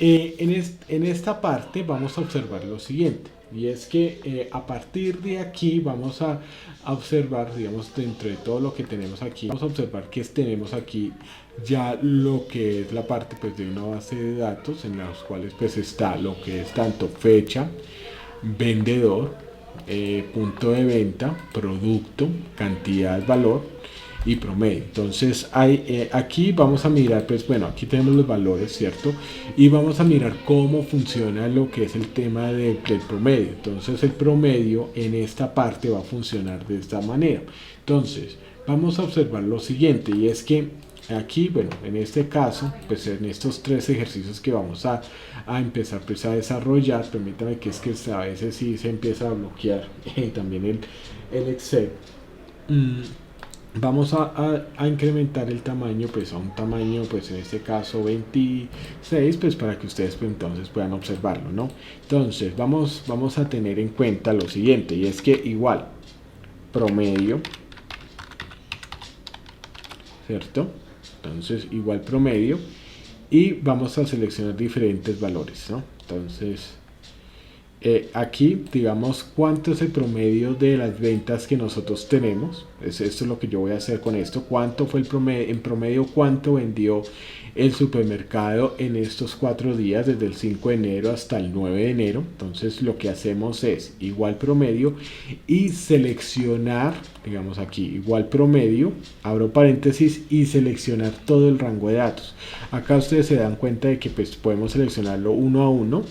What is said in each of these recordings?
En esta parte vamos a observar lo siguiente, y es que a partir de aquí vamos a observar, digamos, dentro de todo lo que tenemos aquí, vamos a observar que tenemos aquí ya lo que es la parte pues de una base de datos en las cuales pues está lo que es tanto fecha, vendedor, punto de venta, producto, cantidad, valor y promedio. Entonces aquí vamos a mirar, pues bueno, aquí tenemos los valores, ¿cierto? Y vamos a mirar cómo funciona lo que es el tema del promedio. Entonces el promedio en esta parte va a funcionar de esta manera. Entonces vamos a observar lo siguiente, y es que aquí, bueno, en este caso, pues en estos tres ejercicios que vamos a empezar pues a desarrollar, permítame que es que a veces sí se empieza a bloquear también el Excel. Mm, Vamos a incrementar el tamaño pues a un tamaño pues en este caso 26, pues para que ustedes pues entonces puedan observarlo, ¿no? Entonces vamos a tener en cuenta lo siguiente, y es que igual promedio, ¿cierto? Entonces igual promedio, y vamos a seleccionar diferentes valores, ¿no? Entonces aquí digamos cuánto es el promedio de las ventas que nosotros tenemos. Esto es lo que yo voy a hacer con esto. Cuánto fue el promedio, en promedio cuánto vendió el supermercado en estos 4 días, desde el 5 de enero hasta el 9 de enero. Entonces lo que hacemos es igual promedio y seleccionar, digamos aquí, igual promedio, abro paréntesis y seleccionar todo el rango de datos. Acá ustedes se dan cuenta de que pues podemos seleccionarlo uno a uno,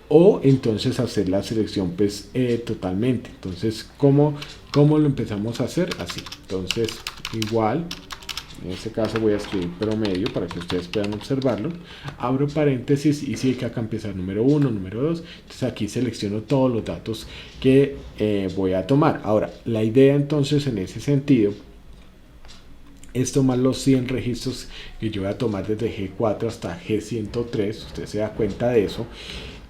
o entonces hacer la selección pues totalmente. Entonces ¿cómo lo empezamos a hacer? Así. Entonces igual, en este caso voy a escribir promedio para que ustedes puedan observarlo, abro paréntesis y sí, que acá empieza el número 1, número 2. Entonces aquí selecciono todos los datos que voy a tomar. Ahora la idea entonces en ese sentido es tomar los 100 registros que yo voy a tomar desde G4 hasta G103, usted se da cuenta de eso,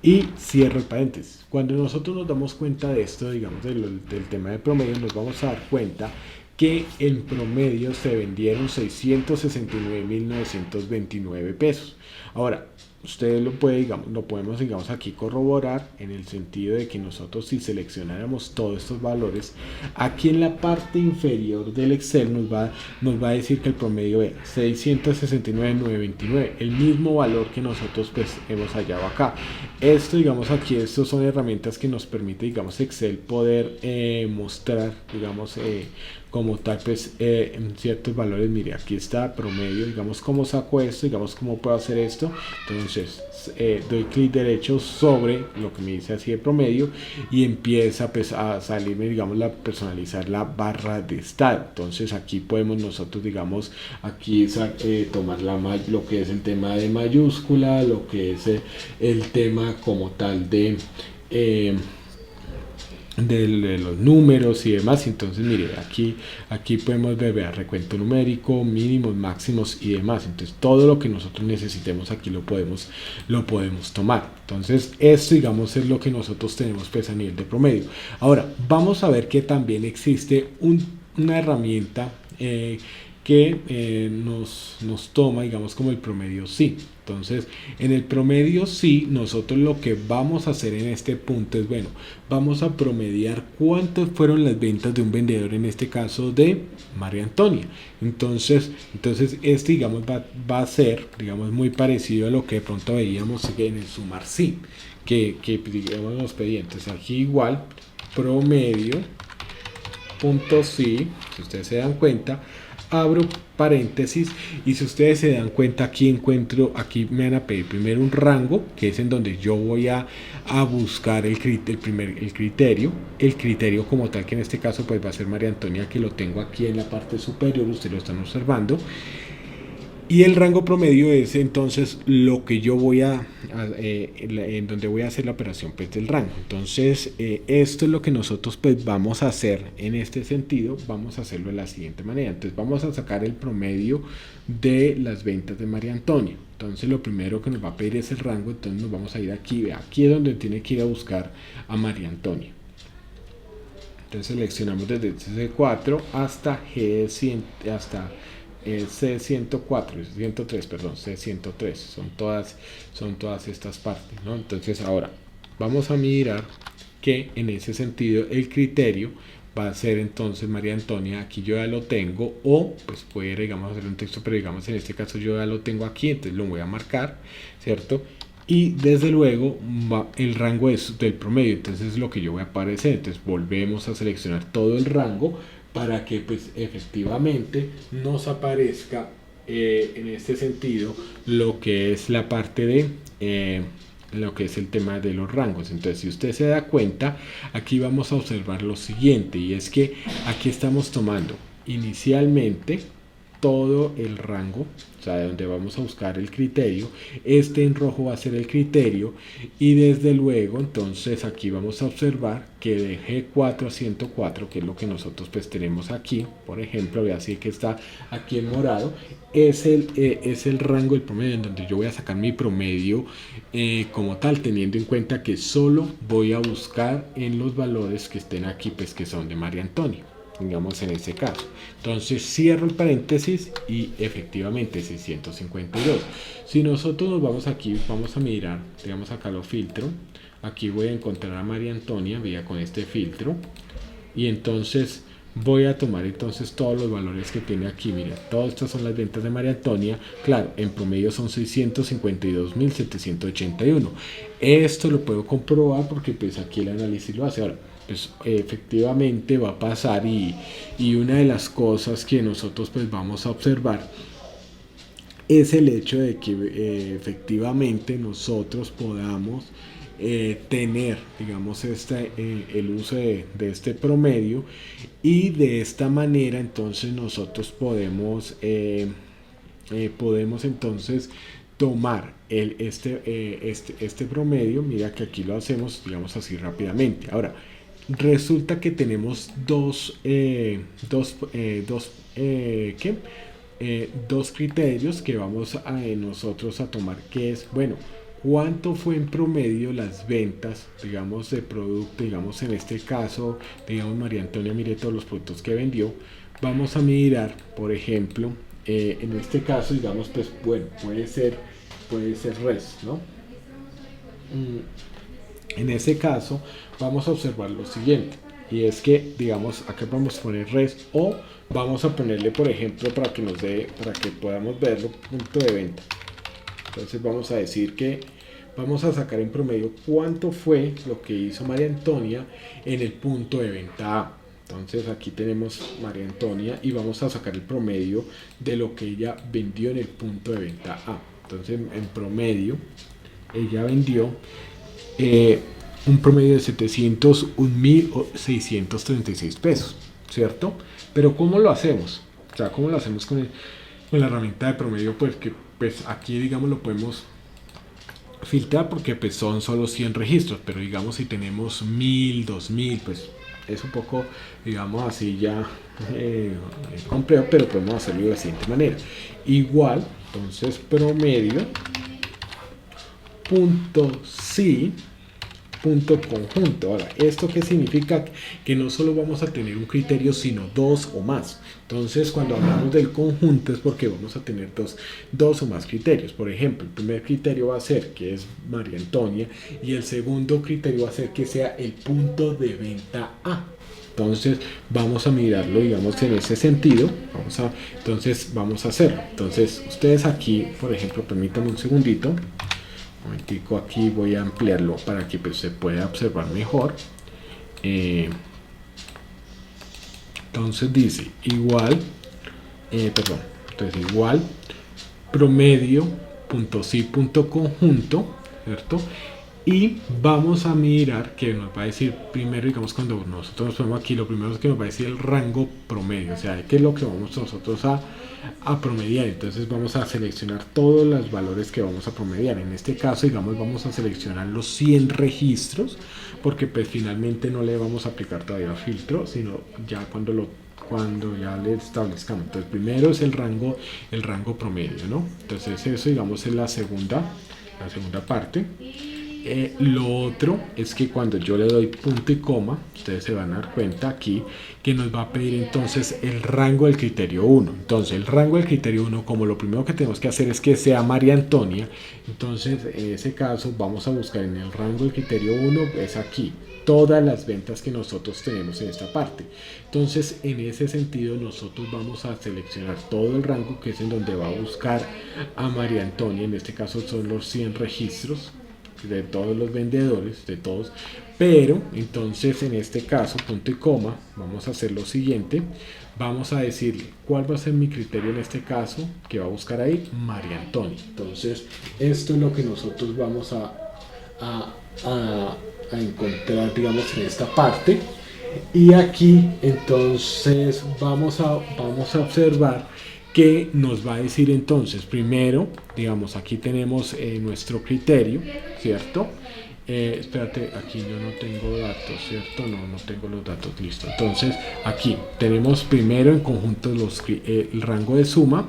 y cierro el paréntesis. Cuando nosotros nos damos cuenta de esto, digamos del tema de promedio, nos vamos a dar cuenta que en promedio se vendieron 669.929 pesos. Ahora, ustedes lo podemos digamos aquí corroborar en el sentido de que nosotros, si seleccionáramos todos estos valores, aquí en la parte inferior del Excel nos va a decir que el promedio es 669.929, el mismo valor que nosotros pues hemos hallado acá. Esto, digamos aquí, estos son herramientas que nos permite, digamos, Excel poder mostrar, digamos, como tal pues ciertos valores. Mire, aquí está promedio, digamos cómo saco esto, digamos cómo puedo hacer esto. Entonces doy clic derecho sobre lo que me dice así de promedio, y empieza pues a salirme, digamos, personalizar la barra de estado. Entonces aquí podemos nosotros, digamos, aquí tomar lo que es el tema de mayúscula, lo que es el tema como tal de los números y demás. Entonces mire, aquí podemos ver, vea, recuento numérico, mínimos, máximos y demás. Entonces todo lo que nosotros necesitemos aquí lo podemos tomar. Entonces esto, digamos, es lo que nosotros tenemos pues a nivel de promedio. Ahora vamos a ver que también existe una herramienta que nos toma, digamos, como el promedio sí. Entonces, en el promedio sí, nosotros lo que vamos a hacer en este punto es, bueno, vamos a promediar cuántas fueron las ventas de un vendedor, en este caso de María Antonia. Entonces este, digamos, va a ser, digamos, muy parecido a lo que de pronto veíamos en el sumar sí, que digamos nos pedía. Entonces aquí igual, promedio, punto sí, si ustedes se dan cuenta, abro paréntesis, y si ustedes se dan cuenta, aquí me van a pedir primero un rango, que es en donde yo voy a buscar el criterio como tal, que en este caso pues va a ser María Antonia, que lo tengo aquí en la parte superior, ustedes lo están observando. Y el rango promedio es entonces lo que yo voy en donde voy a hacer la operación pues del rango. Entonces esto es lo que nosotros pues vamos a hacer en este sentido. Vamos a hacerlo de la siguiente manera. Entonces vamos a sacar el promedio de las ventas de María Antonia. Entonces lo primero que nos va a pedir es el rango. Entonces nos vamos a ir aquí. Aquí es donde tiene que ir a buscar a María Antonia. Entonces seleccionamos desde C4 hasta G100, hasta C104, C103, perdón, C103, son todas estas partes, ¿no? Entonces ahora vamos a mirar que en ese sentido el criterio va a ser entonces María Antonia, aquí yo ya lo tengo, o pues puede, digamos, hacer un texto, pero digamos en este caso yo ya lo tengo aquí, entonces lo voy a marcar, ¿cierto? Y desde luego el rango es del promedio, entonces es lo que yo voy a aparecer, entonces volvemos a seleccionar todo el rango para que pues efectivamente nos aparezca en este sentido lo que es la parte de lo que es el tema de los rangos. Entonces si usted se da cuenta, aquí vamos a observar lo siguiente, y es que aquí estamos tomando inicialmente todo el rango, o sea, de donde vamos a buscar el criterio. Este en rojo va a ser el criterio, y desde luego entonces aquí vamos a observar que de G4 a 104, que es lo que nosotros pues tenemos aquí, por ejemplo, ve así que está aquí en morado, es el rango, el promedio, en donde yo voy a sacar mi promedio como tal, teniendo en cuenta que solo voy a buscar en los valores que estén aquí, pues que son de María Antonia, digamos en este caso. Entonces cierro el paréntesis y efectivamente 652. Si nosotros nos vamos aquí, vamos a mirar, digamos acá lo filtro, aquí voy a encontrar a María Antonia, vía con este filtro, y entonces voy a tomar entonces todos los valores que tiene aquí. Mira, todas estas son las ventas de María Antonia. Claro, en promedio son 652.781. Esto lo puedo comprobar porque pues aquí el análisis lo hace. Ahora, pues efectivamente va a pasar, y una de las cosas que nosotros pues vamos a observar es el hecho de que efectivamente nosotros podamos tener, digamos, el uso de este promedio, y de esta manera entonces nosotros podemos entonces tomar este promedio. Mira que aquí lo hacemos, digamos así rápidamente. Ahora resulta que tenemos dos criterios que vamos a nosotros a tomar, que es, bueno, cuánto fue en promedio las ventas, digamos, de producto, digamos en este caso, digamos María Antonia, mire todos los productos que vendió. Vamos a mirar, por ejemplo, en este caso, digamos, pues bueno, puede ser res, ¿no? En ese caso vamos a observar lo siguiente, y es que, digamos, acá vamos a poner res, o vamos a ponerle, por ejemplo, para que podamos verlo, punto de venta. Entonces vamos a decir que vamos a sacar en promedio cuánto fue lo que hizo María Antonia en el punto de venta A. Entonces aquí tenemos María Antonia y vamos a sacar el promedio de lo que ella vendió en el punto de venta A. Entonces en promedio ella vendió un promedio de 701.636 pesos, ¿cierto? Pero ¿cómo lo hacemos? O sea, ¿cómo lo hacemos con la herramienta de promedio? Pues que pues aquí, digamos, lo podemos filtrar porque pues son solo 100 registros, pero digamos si tenemos 1000, 2000, pues es un poco, digamos así ya complejo, pero podemos hacerlo de la siguiente manera. Igual, entonces promedio punto sí punto conjunto. Ahora, ¿esto qué significa? Que no solo vamos a tener un criterio, sino dos o más. Entonces, cuando hablamos del conjunto es porque vamos a tener dos o más criterios. Por ejemplo, el primer criterio va a ser que es María Antonia, y el segundo criterio va a ser que sea el punto de venta A. Entonces vamos a mirarlo, digamos, en ese sentido. Entonces vamos a hacerlo. Entonces ustedes aquí, por ejemplo, permítanme un segundito. Un momentico, aquí voy a ampliarlo para que pues, se pueda observar mejor. Entonces dice igual, entonces igual promedio punto sí punto conjunto, ¿cierto? Y vamos a mirar que nos va a decir primero, digamos, cuando nosotros nos ponemos aquí, lo primero es que nos va a decir el rango promedio, o sea, qué es lo que vamos nosotros a promediar. Entonces vamos a seleccionar todos los valores que vamos a promediar. En este caso, digamos, vamos a seleccionar los 100 registros, porque pues finalmente no le vamos a aplicar todavía filtro, sino ya cuando ya le establezcamos. Entonces primero es el rango promedio, ¿no? Entonces eso, digamos, es la segunda parte. lo otro es que cuando yo le doy punto y coma, ustedes se van a dar cuenta aquí que nos va a pedir entonces el rango del criterio 1. Entonces el rango del criterio 1, como lo primero que tenemos que hacer es que sea María Antonia, entonces en ese caso vamos a buscar en el rango del criterio 1, es aquí, todas las ventas que nosotros tenemos en esta parte. Entonces en ese sentido nosotros vamos a seleccionar todo el rango, que es en donde va a buscar a María Antonia. En este caso son los 100 registros de todos los vendedores, de todos. Pero entonces en este caso, punto y coma, vamos a hacer lo siguiente. Vamos a decirle cuál va a ser mi criterio en este caso, que va a buscar ahí María Antonia. Entonces esto es lo que nosotros vamos a encontrar, digamos, en esta parte. Y aquí entonces vamos a observar que nos va a decir entonces, primero, digamos, aquí tenemos nuestro criterio, ¿cierto? Espérate, aquí yo no tengo datos, ¿cierto? No tengo los datos, listo. Entonces aquí tenemos primero en conjunto el rango de suma,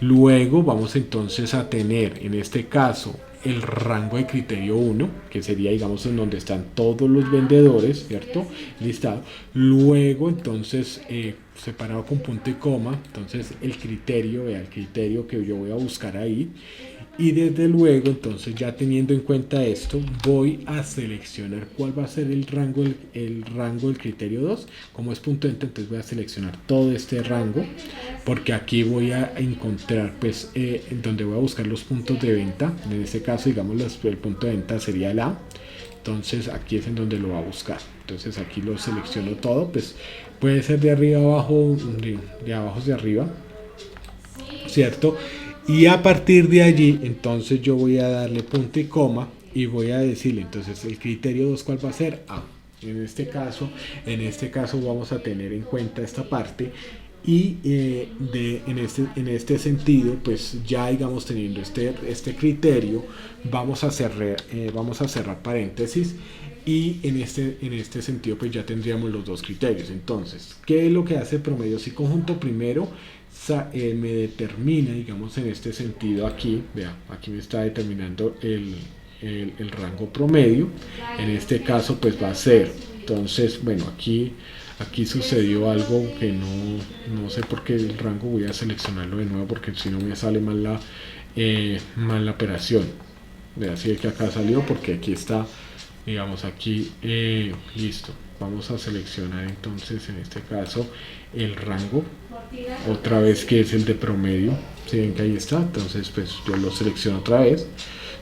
luego vamos entonces a tener en este caso el rango de criterio 1, que sería, digamos, en donde están todos los vendedores, ¿cierto? Listado. Luego entonces separado con punto y coma, entonces el criterio, vea, el criterio que yo voy a buscar ahí. Y desde luego, entonces ya teniendo en cuenta esto, voy a seleccionar cuál va a ser el rango del criterio 2. Como es punto de venta, entonces voy a seleccionar todo este rango, porque aquí voy a encontrar, pues, donde voy a buscar los puntos de venta. En este caso, digamos, el punto de venta sería el A. Entonces aquí es en donde lo va a buscar. Entonces aquí lo selecciono todo, pues puede ser de arriba abajo, de abajo hacia arriba, ¿cierto? Y a partir de allí, entonces yo voy a darle punto y coma y voy a decirle, entonces el criterio 2, ¿cuál va a ser? A. En este caso vamos a tener en cuenta esta parte y en este sentido, pues ya, digamos, teniendo este criterio, vamos a cerrar paréntesis. Y en este sentido, pues ya tendríamos los dos criterios. Entonces, ¿qué es lo que hace promedio y conjunto? Primero, me determina, digamos, en este sentido aquí, vea, aquí me está determinando el rango promedio. En este caso, pues va a ser, entonces, bueno, aquí sucedió algo que no sé por qué el rango, voy a seleccionarlo de nuevo porque si no me sale mal la operación. Vea, así que acá salió porque aquí está, digamos, aquí, listo. Vamos a seleccionar entonces en este caso el rango, otra vez, que es el de promedio. Si ven que ahí está, entonces pues yo lo selecciono otra vez,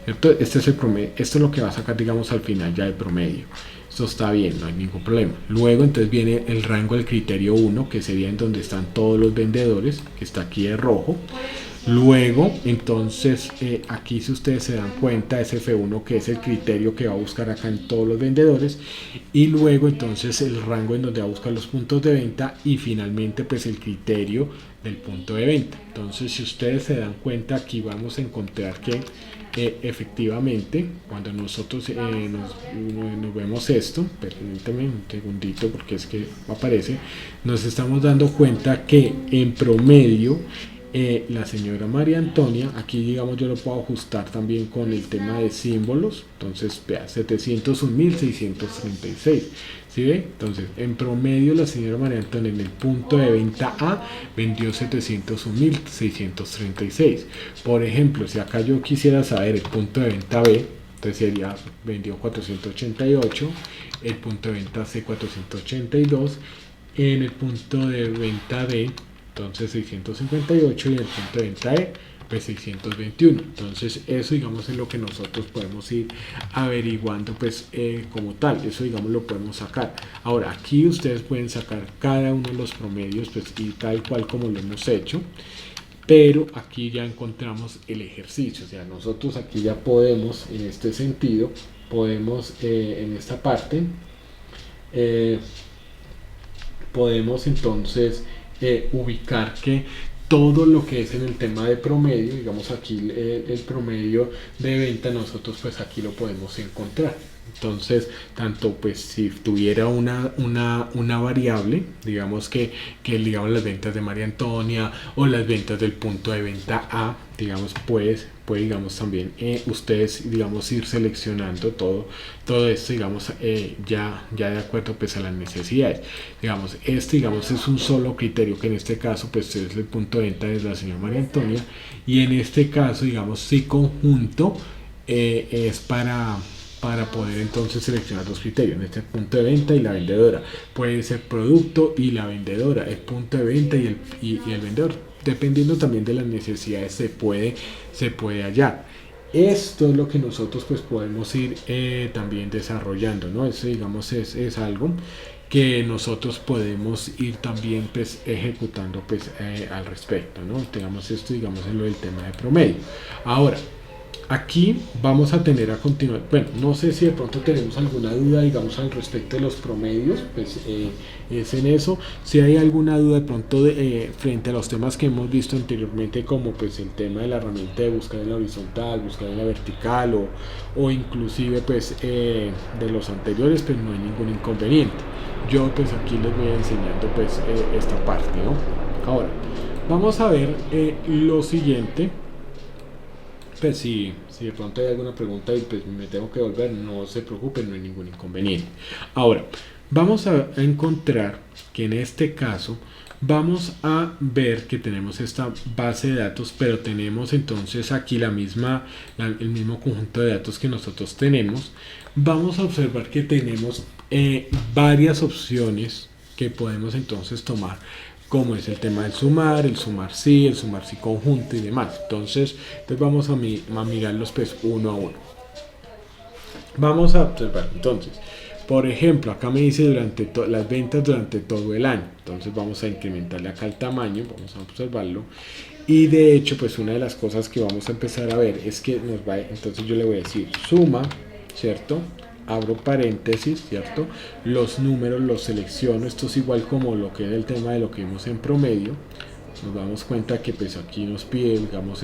¿cierto? Este es el promedio, esto es lo que va a sacar, digamos, al final ya el promedio. Esto está bien, no hay ningún problema. Luego entonces viene el rango del criterio 1, que sería en donde están todos los vendedores, que está aquí de rojo. Luego, entonces, aquí, si ustedes se dan cuenta, es F1, que es el criterio que va a buscar acá en todos los vendedores. Y luego, entonces, el rango en donde va a buscar los puntos de venta. Y finalmente, pues, el criterio del punto de venta. Entonces, si ustedes se dan cuenta, aquí vamos a encontrar que efectivamente, cuando nosotros nos vemos esto, permítanme un segundito porque es que aparece, nos estamos dando cuenta que en promedio, la señora María Antonia, aquí, digamos, yo lo puedo ajustar también con el tema de símbolos. Entonces, vea, 701.636, ¿sí ve? Entonces, en promedio, la señora María Antonia en el punto de venta A vendió 701.636. Por ejemplo, si acá yo quisiera saber el punto de venta B, entonces sería, vendió 488, el punto de venta C 482, en el punto de venta D, entonces 658, y el punto de venta E, pues 621. Entonces eso, digamos, es lo que nosotros podemos ir averiguando, pues, como tal. Eso, digamos, lo podemos sacar. Ahora, aquí ustedes pueden sacar cada uno de los promedios, pues, y tal cual como lo hemos hecho. Pero aquí ya encontramos el ejercicio, o sea, nosotros aquí ya podemos, en este sentido, podemos, en esta parte, podemos entonces ubicar que todo lo que es en el tema de promedio, digamos aquí el promedio de venta, nosotros pues aquí lo podemos encontrar. Entonces, tanto pues si tuviera una variable, digamos que digamos las ventas de María Antonia o las ventas del punto de venta A, digamos, pues puede digamos también ustedes digamos ir seleccionando todo esto digamos ya de acuerdo pues a las necesidades. Digamos digamos es un solo criterio, que en este caso pues es el punto de venta de la señora María Antonia, y en este caso digamos sí conjunto es para poder entonces seleccionar dos criterios, en este punto de venta y la vendedora. Puede ser producto y la vendedora, el punto de venta y el vendedor. Dependiendo también de las necesidades se puede hallar. Esto es lo que nosotros pues podemos ir también desarrollando, ¿no? Eso digamos es algo que nosotros podemos ir también pues ejecutando pues al respecto, ¿no? Tengamos esto digamos en lo del tema de promedio. Ahora, aquí vamos a tener a continuar, bueno, no sé si de pronto tenemos alguna duda, digamos, al respecto de los promedios, pues es en eso. Si hay alguna duda de pronto frente a los temas que hemos visto anteriormente, como pues el tema de la herramienta de buscar en la horizontal, buscar en la vertical, o inclusive pues de los anteriores, pues no hay ningún inconveniente. Yo pues aquí les voy enseñando pues esta parte, ¿no? Ahora, vamos a ver lo siguiente. Pues si de pronto hay alguna pregunta y pues me tengo que volver, no se preocupen, no hay ningún inconveniente. Ahora, vamos a encontrar que en este caso vamos a ver que tenemos esta base de datos, pero tenemos entonces aquí el mismo conjunto de datos que nosotros tenemos. Vamos a observar que tenemos varias opciones que podemos entonces tomar, como es el tema del sumar, el sumar sí conjunto y demás. Entonces vamos a mirarlos pues uno a uno. Vamos a observar entonces, por ejemplo, acá me dice durante las ventas durante todo el año. Entonces vamos a incrementarle acá el tamaño, vamos a observarlo. Y de hecho, pues una de las cosas que vamos a empezar a ver es que nos va, entonces yo le voy a decir suma, ¿cierto? Abro paréntesis, ¿cierto? Los números los selecciono, esto es igual como lo que es el tema de lo que vimos en promedio. Nos damos cuenta que pues aquí nos pide, digamos,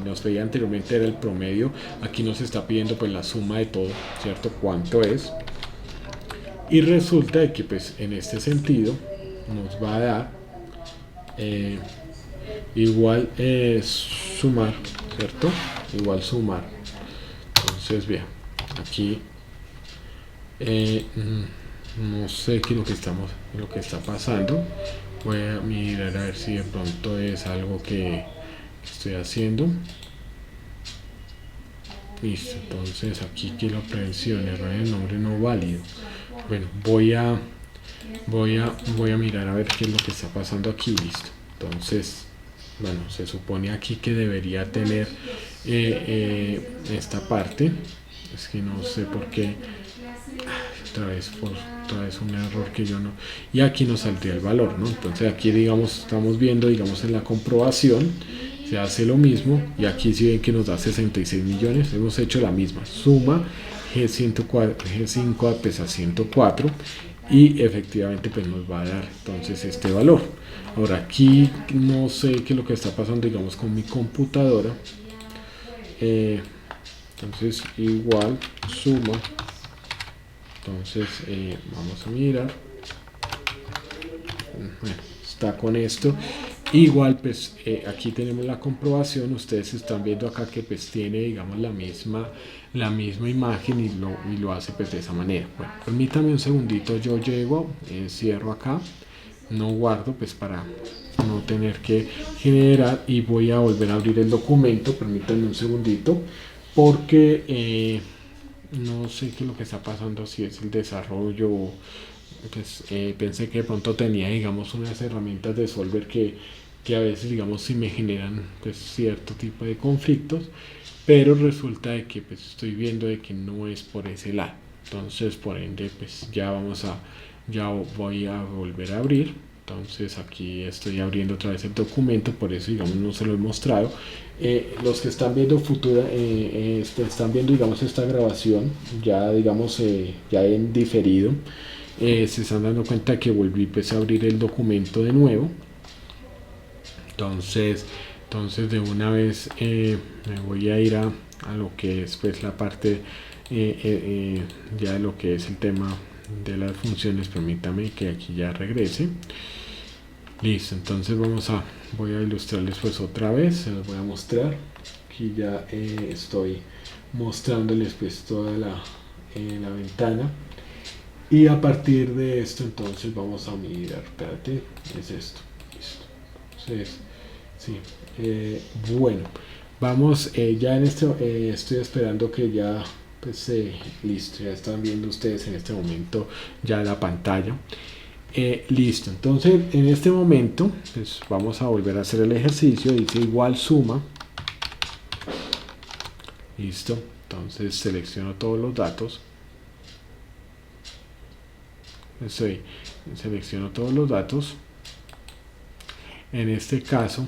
nos pedía anteriormente era el promedio, aquí nos está pidiendo pues la suma de todo, ¿cierto? ¿Cuánto es? Y resulta de que pues en este sentido nos va a dar igual sumar, ¿cierto? Igual sumar. Entonces bien, aquí no sé qué es lo que está pasando. Voy a mirar a ver si de pronto es algo que estoy haciendo. Listo, entonces aquí quiero prevención, error en el nombre no válido. Bueno, voy a mirar a ver qué es lo que está pasando aquí. Listo, entonces bueno, se supone aquí que debería tener esta parte. Es que no sé por qué. Otra vez un error que yo no, y aquí nos saldría el valor, ¿no? Entonces aquí digamos estamos viendo digamos en la comprobación se hace lo mismo, y aquí si ven que nos da 66 millones, hemos hecho la misma suma, G5 pesa 104 y efectivamente pues nos va a dar entonces este valor. Ahora aquí no sé qué es lo que está pasando digamos con mi computadora, entonces igual suma. Entonces vamos a mirar, bueno, está con esto. Igual pues aquí tenemos la comprobación, ustedes están viendo acá que pues tiene digamos la misma imagen y lo hace pues de esa manera. Bueno, permítame un segundito, yo llego, cierro acá, no guardo pues para no tener que generar, y voy a volver a abrir el documento. Permítanme un segundito porque no sé qué es lo que está pasando, si es el desarrollo. Pues, pensé que de pronto tenía digamos unas herramientas de Solver que a veces digamos si me generan pues cierto tipo de conflictos, pero resulta de que pues estoy viendo de que no es por ese lado. Entonces por ende pues ya voy a volver a abrir. Entonces aquí estoy abriendo otra vez el documento, por eso digamos no se lo he mostrado. Los que están viendo están viendo digamos esta grabación ya digamos ya en diferido, se están dando cuenta que volví pues a abrir el documento de nuevo. Entonces de una vez me voy a ir a lo que es pues la parte ya de lo que es el tema de las funciones. Permítame que aquí ya regrese. Listo, entonces voy a ilustrarles pues otra vez, se los voy a mostrar. aquí ya estoy mostrándoles pues toda la ventana. Y a partir de esto entonces vamos a mirar, espérate, es esto, listo. Entonces, sí, bueno, vamos, ya en este, estoy esperando que ya, pues, listo, ya están viendo ustedes en este momento ya la pantalla. Listo, entonces en este momento, pues vamos a volver a hacer el ejercicio, dice igual suma, listo, entonces selecciono todos los datos. Selecciono todos los datos. En este caso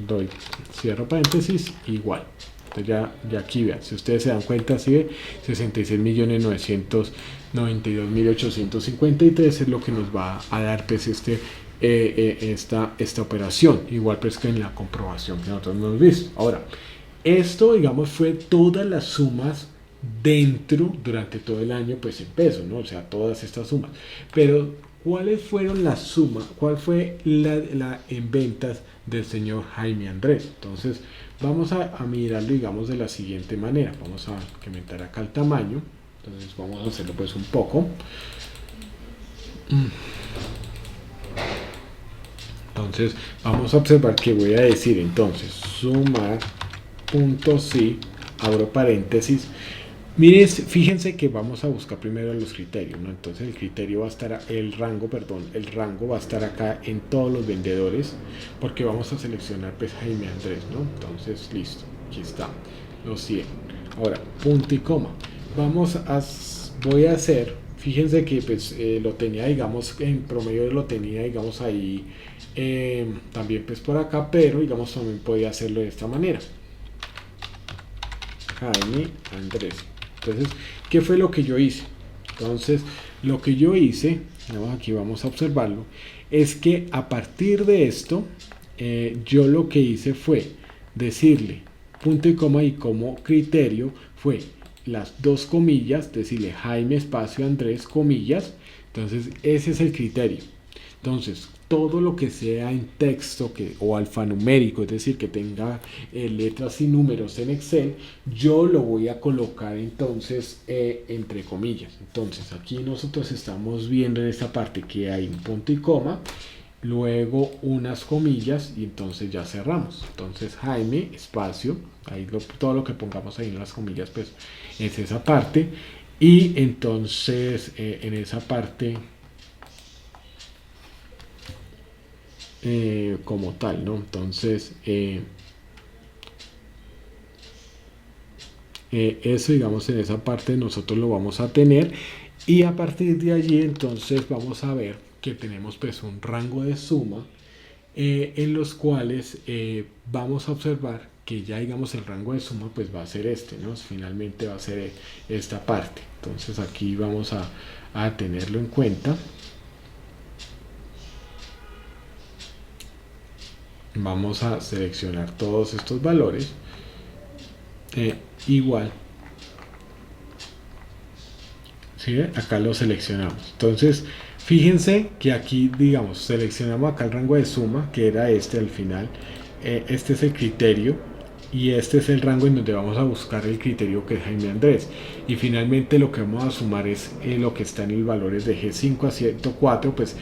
doy cierro paréntesis igual. Entonces ya aquí vean, si ustedes se dan cuenta, así ve 66.992.853 es lo que nos va a dar pues esta operación, igual pues que en la comprobación que nosotros hemos visto. Ahora, esto digamos fue todas las sumas dentro durante todo el año pues en pesos, ¿no? O sea, todas estas sumas. Pero ¿cuáles fueron las sumas? ¿Cuál fue la en ventas del señor Jaime Andrés? Entonces vamos a mirarlo digamos de la siguiente manera. Vamos a incrementar acá el tamaño. Entonces vamos a hacerlo pues un poco. Entonces vamos a observar que voy a decir entonces sumar punto sí, abro paréntesis. Miren, fíjense que vamos a buscar primero los criterios, ¿no? Entonces el criterio va a estar, el rango va a estar acá en todos los vendedores, porque vamos a seleccionar pues Jaime Andrés, ¿no? Entonces listo, aquí está, los 100. Ahora, punto y coma. Voy a hacer, fíjense que pues lo tenía, digamos, en promedio lo tenía, digamos, ahí también pues por acá, pero digamos también podía hacerlo de esta manera. Jaime Andrés. Entonces, ¿qué fue lo que yo hice? Entonces, lo que yo hice, aquí vamos a observarlo, es que a partir de esto, yo lo que hice fue decirle punto y coma, y como criterio fue las dos comillas, decirle Jaime espacio Andrés comillas. Entonces, ese es el criterio. Entonces, todo lo que sea en texto o alfanumérico, es decir, que tenga letras y números en Excel, yo lo voy a colocar entonces entre comillas. Entonces, aquí nosotros estamos viendo en esta parte que hay un punto y coma, luego unas comillas y entonces ya cerramos. Entonces, Jaime, espacio, ahí todo lo que pongamos ahí en las comillas, pues es esa parte. Y entonces, en esa parte... como tal, ¿no? Entonces eso digamos en esa parte nosotros lo vamos a tener, y a partir de allí entonces vamos a ver que tenemos pues un rango de suma en los cuales vamos a observar que ya digamos el rango de suma pues va a ser este, ¿no? Finalmente va a ser esta parte. Entonces aquí vamos a tenerlo en cuenta. Vamos a seleccionar todos estos valores igual, ¿sí? Acá lo seleccionamos. Entonces fíjense que aquí digamos seleccionamos acá el rango de suma, que era este al final. Este es el criterio y este es el rango en donde vamos a buscar el criterio que es Jaime Andrés, y finalmente lo que vamos a sumar es lo que está en el valores de G5 a 104, pues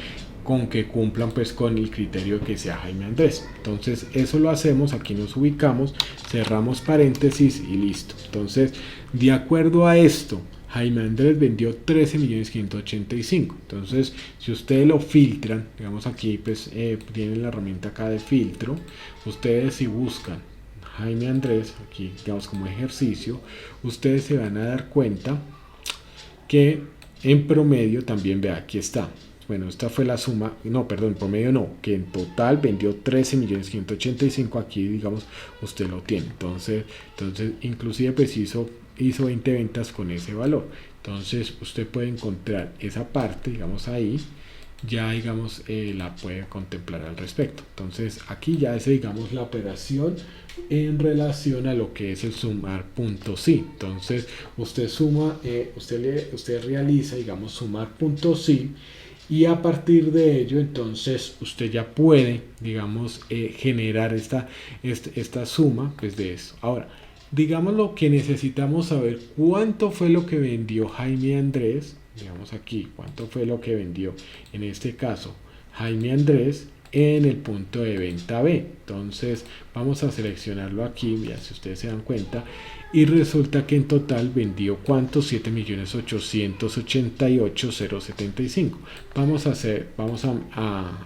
con que cumplan pues con el criterio que sea Jaime Andrés. Entonces eso lo hacemos, aquí nos ubicamos, cerramos paréntesis y listo. Entonces, de acuerdo a esto, Jaime Andrés vendió 13.585.000. Entonces, si ustedes lo filtran, digamos aquí pues tienen la herramienta acá de filtro, ustedes si buscan Jaime Andrés, aquí digamos como ejercicio, ustedes se van a dar cuenta que en promedio también, vea, aquí está. Bueno, esta fue la suma, no, perdón, promedio no, que en total vendió 13.185.000, aquí digamos, usted lo tiene. Entonces inclusive pues hizo 20 ventas con ese valor. Entonces usted puede encontrar esa parte, digamos ahí, ya digamos la puede contemplar al respecto. Entonces aquí ya es digamos la operación en relación a lo que es el sumar punto sí. Entonces usted suma, usted realiza digamos sumar punto sí, y a partir de ello entonces usted ya puede, digamos, generar esta suma pues de esto. Ahora, digamos lo que necesitamos saber cuánto fue lo que vendió Jaime Andrés, digamos aquí, cuánto fue lo que vendió en este caso Jaime Andrés en el punto de venta B. Entonces vamos a seleccionarlo aquí, ya si ustedes se dan cuenta, y resulta que en total vendió ¿cuánto? 7.888.075. Vamos a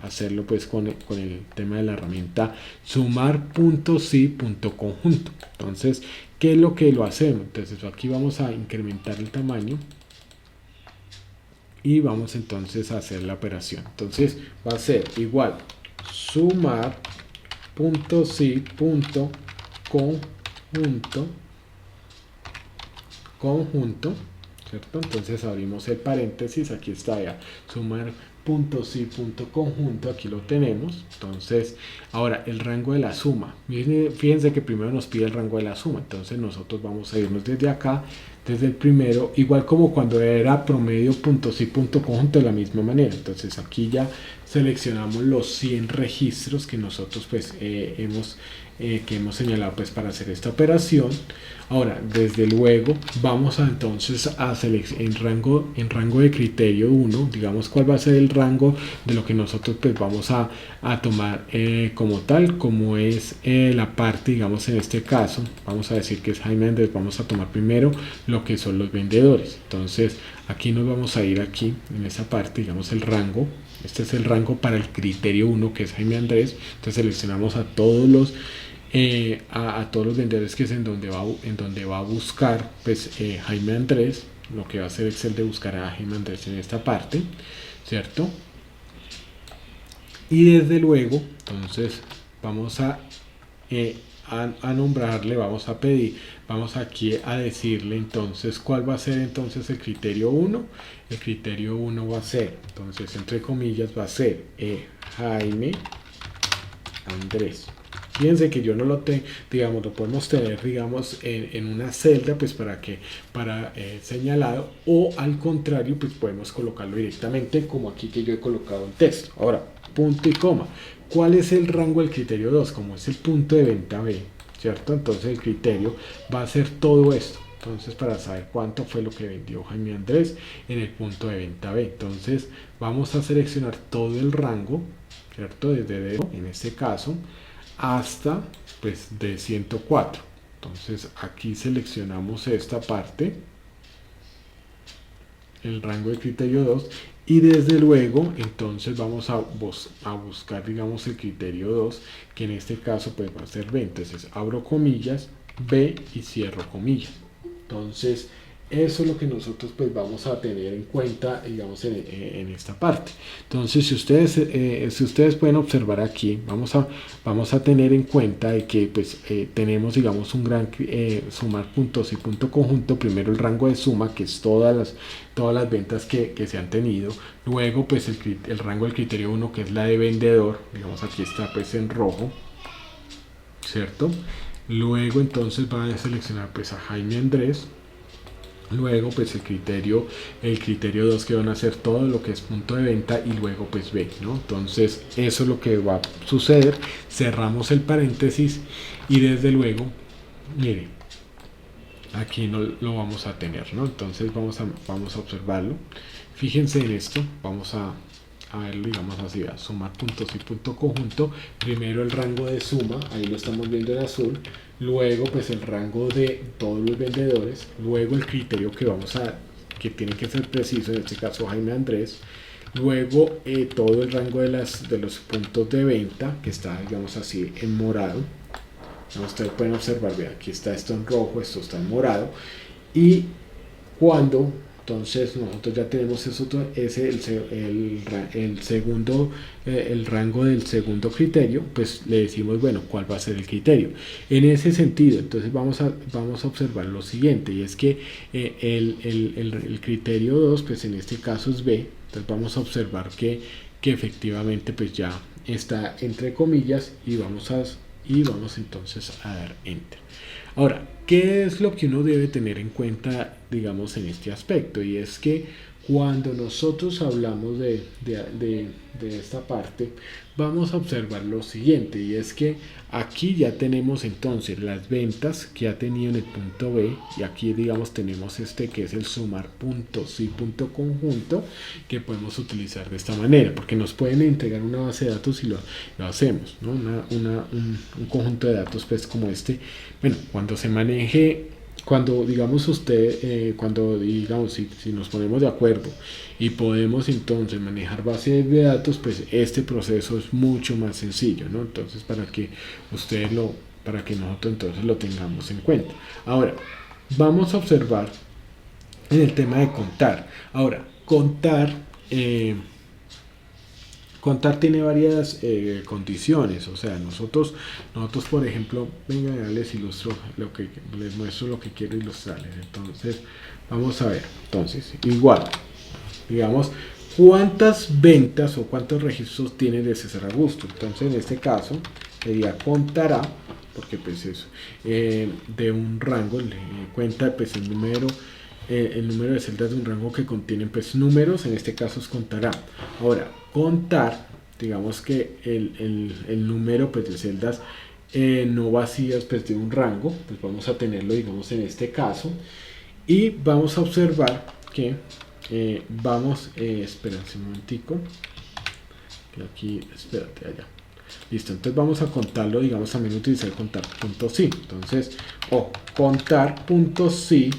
hacerlo pues con el tema de la herramienta sumar.si.conjunto. Entonces, ¿qué es lo que lo hacemos? Entonces aquí vamos a incrementar el tamaño y vamos entonces a hacer la operación. Entonces va a ser igual sumar.si.conjunto, ¿cierto? Entonces abrimos el paréntesis, aquí está ya, sumar.si.conjunto, aquí lo tenemos. Entonces, ahora el rango de la suma, fíjense que primero nos pide el rango de la suma, entonces nosotros vamos a irnos desde acá, desde el primero, igual como cuando era promedio.si.conjunto, de la misma manera. Entonces aquí ya seleccionamos los 100 registros que nosotros pues hemos señalado pues para hacer esta operación. Ahora, desde luego, vamos a entonces a seleccionar en rango de criterio 1, digamos cuál va a ser el rango de lo que nosotros pues vamos a tomar como tal, como es la parte, digamos en este caso, vamos a decir que es Jaime Andrés, vamos a tomar primero lo que son los vendedores. Entonces, aquí nos vamos a ir aquí, en esa parte, digamos el rango. Este es el rango para el criterio 1, que es Jaime Andrés. Entonces seleccionamos a todos los vendedores, que es en donde va a buscar pues Jaime Andrés. Lo que va a hacer es el de buscar a Jaime Andrés en esta parte, ¿cierto? Y desde luego entonces vamos a nombrarle, vamos a pedir, vamos aquí a decirle entonces cuál va a ser entonces el criterio 1. El criterio 1 va a ser, entonces entre comillas, va a ser Jaime Andrés. Fíjense que yo no lo tengo, digamos, lo podemos tener, digamos, en una celda, pues para señalado, o al contrario, pues podemos colocarlo directamente, como aquí que yo he colocado en texto. Ahora, punto y coma. ¿Cuál es el rango del criterio 2? Como es el punto de venta B, ¿cierto? Entonces el criterio va a ser todo esto. Entonces, para saber cuánto fue lo que vendió Jaime Andrés en el punto de venta B. Entonces, vamos a seleccionar todo el rango, ¿cierto? Desde en este caso hasta pues de 104. Entonces aquí seleccionamos esta parte, el rango de criterio 2, y desde luego entonces vamos a buscar, digamos, el criterio 2, que en este caso pues va a ser B. Entonces abro comillas, B, y cierro comillas. Entonces eso es lo que nosotros pues vamos a tener en cuenta, digamos, en esta parte. Entonces, si ustedes pueden observar aquí, vamos a tener en cuenta de que pues tenemos, digamos, un gran sumar puntos y punto conjunto. Primero el rango de suma, que es todas las ventas que se han tenido. Luego pues el rango del criterio 1, que es la de vendedor, digamos aquí está pues en rojo, ¿cierto? Luego entonces van a seleccionar pues a Jaime Andrés. Luego pues el criterio 2, que van a hacer todo lo que es punto de venta, y luego pues B, ¿no? Entonces eso es lo que va a suceder. Cerramos el paréntesis y desde luego, mire, aquí no lo vamos a tener, ¿no? Entonces vamos a observarlo. Fíjense en esto, vamos a verlo, digamos así, a sumar puntos y punto conjunto. Primero el rango de suma, ahí lo estamos viendo en azul. Luego pues el rango de todos los vendedores. Luego el criterio que tiene que ser preciso, en este caso Jaime Andrés. Luego todo el rango de los puntos de venta, que está, digamos así, en morado. Ustedes pueden observar, vean, aquí está esto en rojo, esto está en morado. Y cuando entonces nosotros ya tenemos el rango del segundo criterio, pues le decimos, bueno, cuál va a ser el criterio. En ese sentido, entonces vamos a observar lo siguiente, y es que el criterio 2, pues en este caso es B. Entonces vamos a observar que efectivamente pues ya está entre comillas, y vamos entonces a dar enter. Ahora, ¿Qué es lo que uno debe tener en cuenta, digamos, en este aspecto? Y es que cuando nosotros hablamos de esta parte, vamos a observar lo siguiente, y es que aquí ya tenemos entonces las ventas que ha tenido en el punto B, y aquí digamos tenemos este que es el sumar punto sí punto conjunto, que podemos utilizar de esta manera, porque nos pueden entregar una base de datos y lo hacemos, ¿no? Un conjunto de datos pues como este. Bueno, cuando se maneje, cuando digamos usted, cuando digamos si nos ponemos de acuerdo y podemos entonces manejar bases de datos, pues este proceso es mucho más sencillo, ¿no? Entonces para que nosotros entonces lo tengamos en cuenta. Ahora, vamos a observar en el tema de contar. Ahora, contar tiene varias condiciones, o sea, nosotros por ejemplo, venga, ya les ilustro les muestro lo que quiero ilustrarles. Entonces, vamos a ver. Entonces, igual, digamos, cuántas ventas o cuántos registros tiene de César Augusto. Entonces, en este caso, sería contará, porque pues es de un rango, cuenta pues el número de celdas de un rango que contienen pues números, en este caso es contará. Ahora, contar, digamos que el número pues de celdas no vacías pues de un rango, pues vamos a tenerlo digamos en este caso, y vamos a observar que espérense un momentico, que aquí, espérate allá. Listo, entonces vamos a contarlo, digamos también utilizar contar punto sí. Entonces, contar punto sí,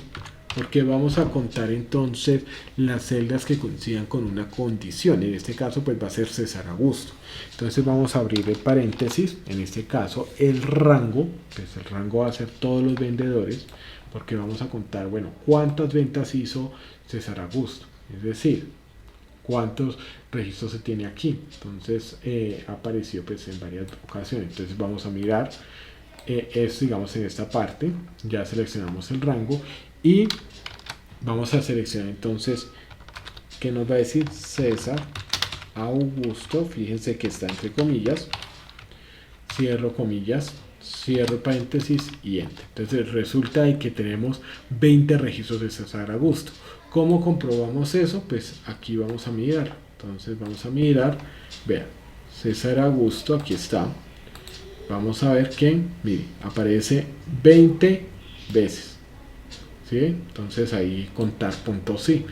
porque vamos a contar entonces las celdas que coincidan con una condición. En este caso, pues va a ser César Augusto. Entonces vamos a abrir el paréntesis. En este caso, el rango, pues el rango va a ser todos los vendedores, porque vamos a contar, bueno, cuántas ventas hizo César Augusto. Es decir, cuántos registros se tiene aquí. Entonces apareció pues en varias ocasiones. Entonces vamos a mirar esto, digamos en esta parte ya seleccionamos el rango y vamos a seleccionar entonces que nos va a decir César Augusto. Fíjense que está entre comillas, cierro comillas, cierro paréntesis y enter. Entonces resulta de que tenemos 20 registros de César Augusto. ¿Cómo comprobamos eso? Pues aquí vamos a mirar. Entonces vamos a mirar, vean, César Augusto, aquí está. Vamos a ver que, mire, aparece 20 veces. ¿Sí? Entonces ahí contar punto sí.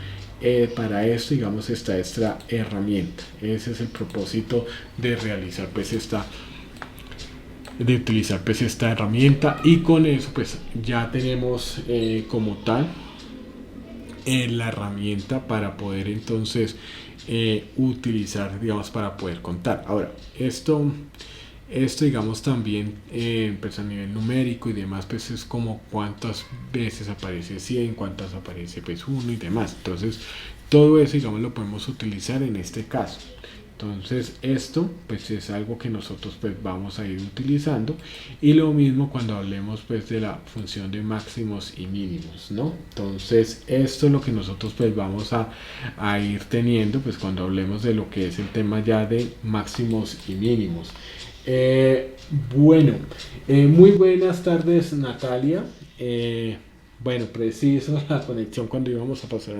Para esto, digamos, está esta herramienta. Ese es el propósito de realizar pues de utilizar pues esta herramienta, y con eso pues ya tenemos como tal la herramienta para poder entonces utilizar, digamos, para poder contar. Ahora, esto digamos también pues a nivel numérico y demás, pues es como cuántas veces aparece 100, cuántas aparece pues 1 y demás. Entonces todo eso digamos lo podemos utilizar en este caso. Entonces esto pues es algo que nosotros pues vamos a ir utilizando, y lo mismo cuando hablemos pues de la función de máximos y mínimos, ¿no? Entonces esto es lo que nosotros pues vamos a ir teniendo pues cuando hablemos de lo que es el tema ya de máximos y mínimos. Bueno, muy buenas tardes Natalia. Bueno, preciso la conexión cuando íbamos a pasar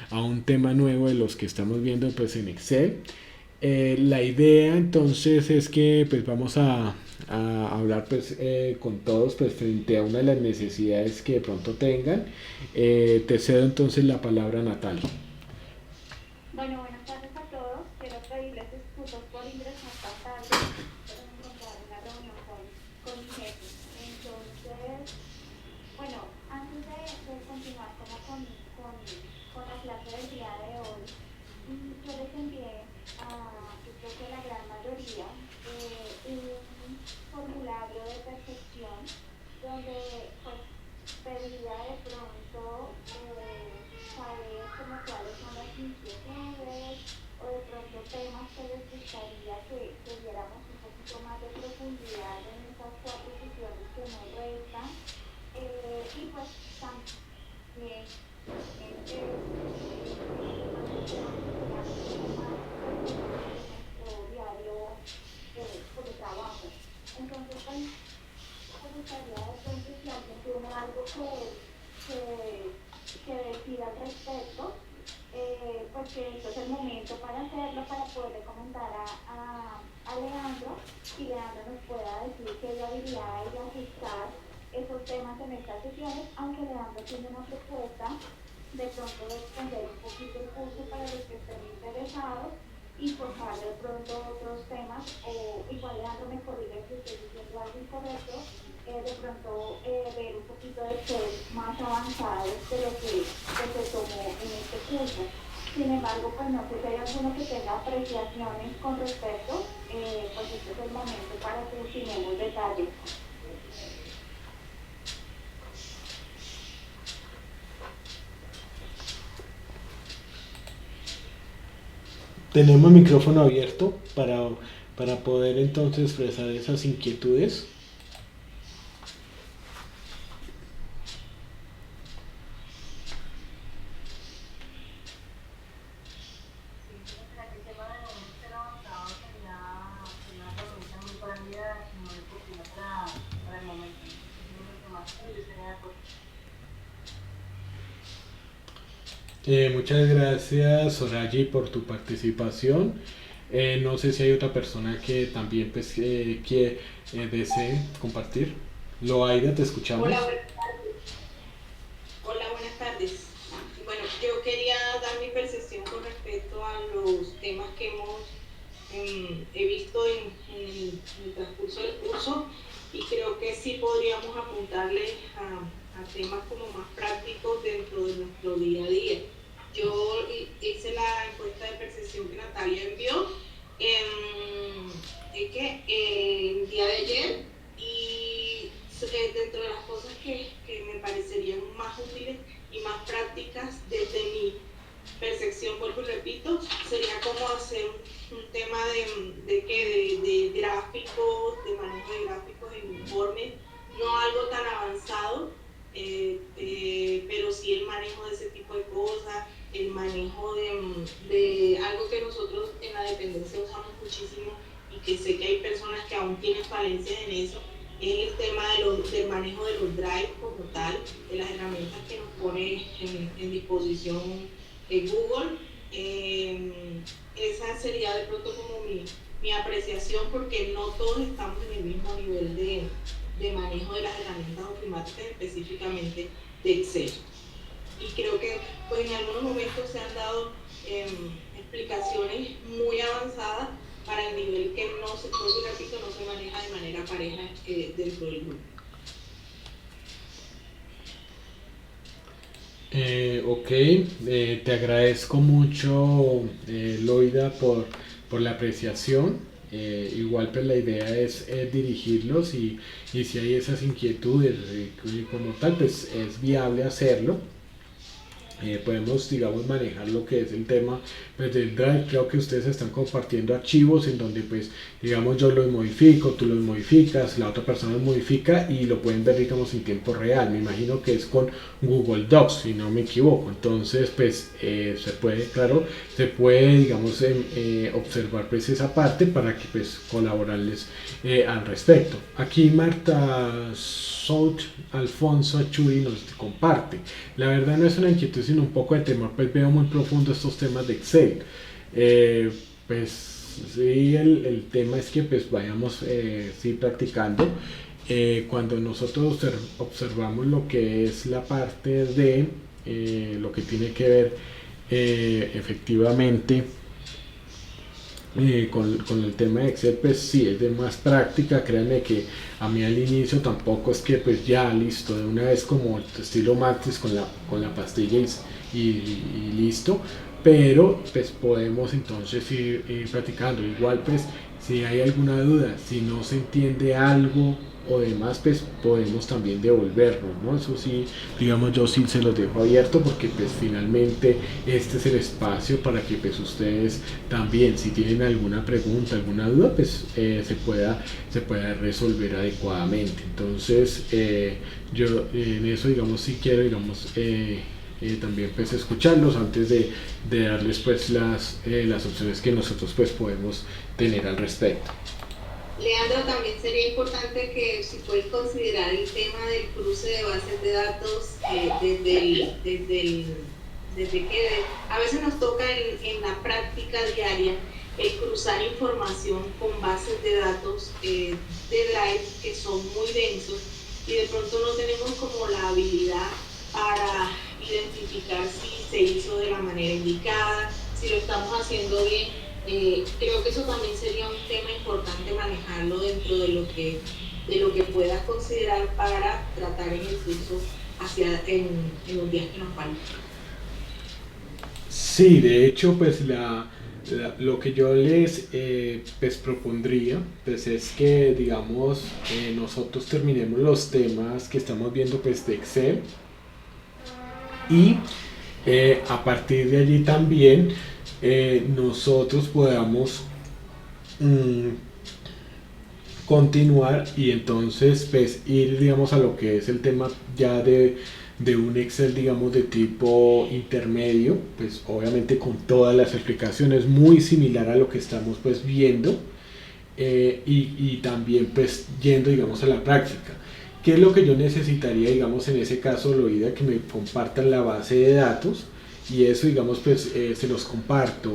a un tema nuevo de los que estamos viendo pues en Excel. La idea entonces es que pues vamos a hablar pues con todos pues frente a una de las necesidades que de pronto tengan. Te cedo entonces la palabra, Natalia. Bueno, buenas tardes a todos. Quiero pedirles excusas por ingresar tan tarde, pero me encontraba en una reunión con mi jefe. Entonces, bueno, antes de continuar con la clase del día de hoy, yo les envié yo creo que la gran mayoría, un formulario de percepción donde pues pedía de pronto saber como cuáles son las inquietudes o de pronto temas que les gustaría que viéramos un poquito más de profundidad en esas 4 sesiones que nos restan, y pues también diario de trabajo. Entonces, me gustaría de pronto si alguien tiene algo decir al respecto, pues que este es el momento para hacerlo, para poderle comentar a Leandro y Leandro nos pueda decir qué viabilidad hay de ajustar esos temas en estas sesiones, aunque Leandro tiene una propuesta de pronto de extender un poquito el curso para los que estén interesados y focar de pronto otros temas, o igual Leandro me corrige si estoy diciendo algo incorrecto, de pronto ver un poquito de Excel más avanzados de lo que se tomó en este curso. Sin embargo, pues no sé si hay alguno que tenga apreciaciones con respecto, pues este es el momento para que ultimemos detalles. Tenemos micrófono abierto para poder entonces expresar esas inquietudes. Muchas gracias, Sorayi, por tu participación. No sé si hay otra persona que también pues, que desee compartir. Loaida, te escuchamos. Hola, buenas tardes. Hola, buenas tardes. Bueno, yo quería dar mi percepción con respecto a los temas que hemos he visto en el transcurso del curso, y creo que sí podríamos apuntarle a temas como más prácticos dentro de nuestro día a día. Yo hice la encuesta de percepción que Natalia envió el día de ayer, y dentro de las cosas que me parecerían más útiles y más prácticas desde mi percepción, vuelvo y repito, sería como hacer un tema de gráficos, de manejo de gráficos en informes, no algo tan avanzado, pero sí el manejo de ese tipo de cosas, el manejo de algo que nosotros en la dependencia usamos muchísimo y que sé que hay personas que aún tienen falencias en eso, es el tema del manejo de los drives como tal, de las herramientas que nos pone en disposición Google. Esa sería de pronto como mi apreciación, porque no todos estamos en el mismo nivel de manejo de las herramientas ofimáticas, específicamente de Excel. Y creo que pues en algunos momentos se han dado explicaciones muy avanzadas para el nivel que no se maneja de manera pareja dentro del grupo. Ok, te agradezco mucho, Loida, por la apreciación. Igual pues la idea es dirigirlos y si hay esas inquietudes como tal, pues es viable hacerlo. Podemos, digamos, manejar lo que es el tema pues, del Drive. Creo que ustedes están compartiendo archivos en donde, pues, digamos, yo los modifico, tú los modificas, la otra persona los modifica y lo pueden ver, digamos, en tiempo real. Me imagino que es con Google Docs, si no me equivoco. Entonces, pues, se puede, claro, se puede, digamos, observar pues esa parte para que, pues, colaborarles al respecto. Aquí Marta Sout Alfonso Achuri nos comparte. La verdad no es una inquietud, sino un poco de temor, pues veo muy profundo estos temas de Excel. Pues sí, el tema es que pues vayamos sí, practicando. Cuando nosotros observamos lo que es la parte de lo que tiene que ver efectivamente con el tema de Excel, pues sí, es de más práctica. Créanme que a mí al inicio tampoco es que pues ya listo, de una vez como estilo Matrix con la pastilla y listo, pero pues podemos entonces ir practicando. Igual pues si hay alguna duda, si no se entiende algo o demás, pues podemos también devolvernos, ¿no? Eso sí, digamos, yo sí se los dejo abierto porque pues finalmente este es el espacio para que pues ustedes también, si tienen alguna pregunta, alguna duda, pues se pueda resolver adecuadamente. Entonces yo en eso, digamos, sí quiero, digamos, también pues escucharlos antes de darles pues las opciones que nosotros pues podemos tener al respecto. Leandro, también sería importante que si puedes considerar el tema del cruce de bases de datos desde desde que a veces nos toca en la práctica diaria cruzar información con bases de datos de Drive que son muy densos y de pronto no tenemos como la habilidad para identificar si se hizo de la manera indicada, si lo estamos haciendo bien. Creo que eso también sería un tema importante manejarlo dentro de lo que puedas considerar para tratar en el curso en los días que nos faltan. Sí, de hecho, pues lo que yo les pues propondría pues es que digamos nosotros terminemos los temas que estamos viendo pues de Excel y a partir de allí también nosotros podamos continuar y entonces pues ir digamos a lo que es el tema ya de un Excel digamos de tipo intermedio, pues obviamente con todas las explicaciones muy similar a lo que estamos pues viendo y también pues yendo digamos a la práctica. ¿Qué es lo que yo necesitaría digamos en ese caso, Loida? Que me compartan la base de datos y eso digamos pues se los comparto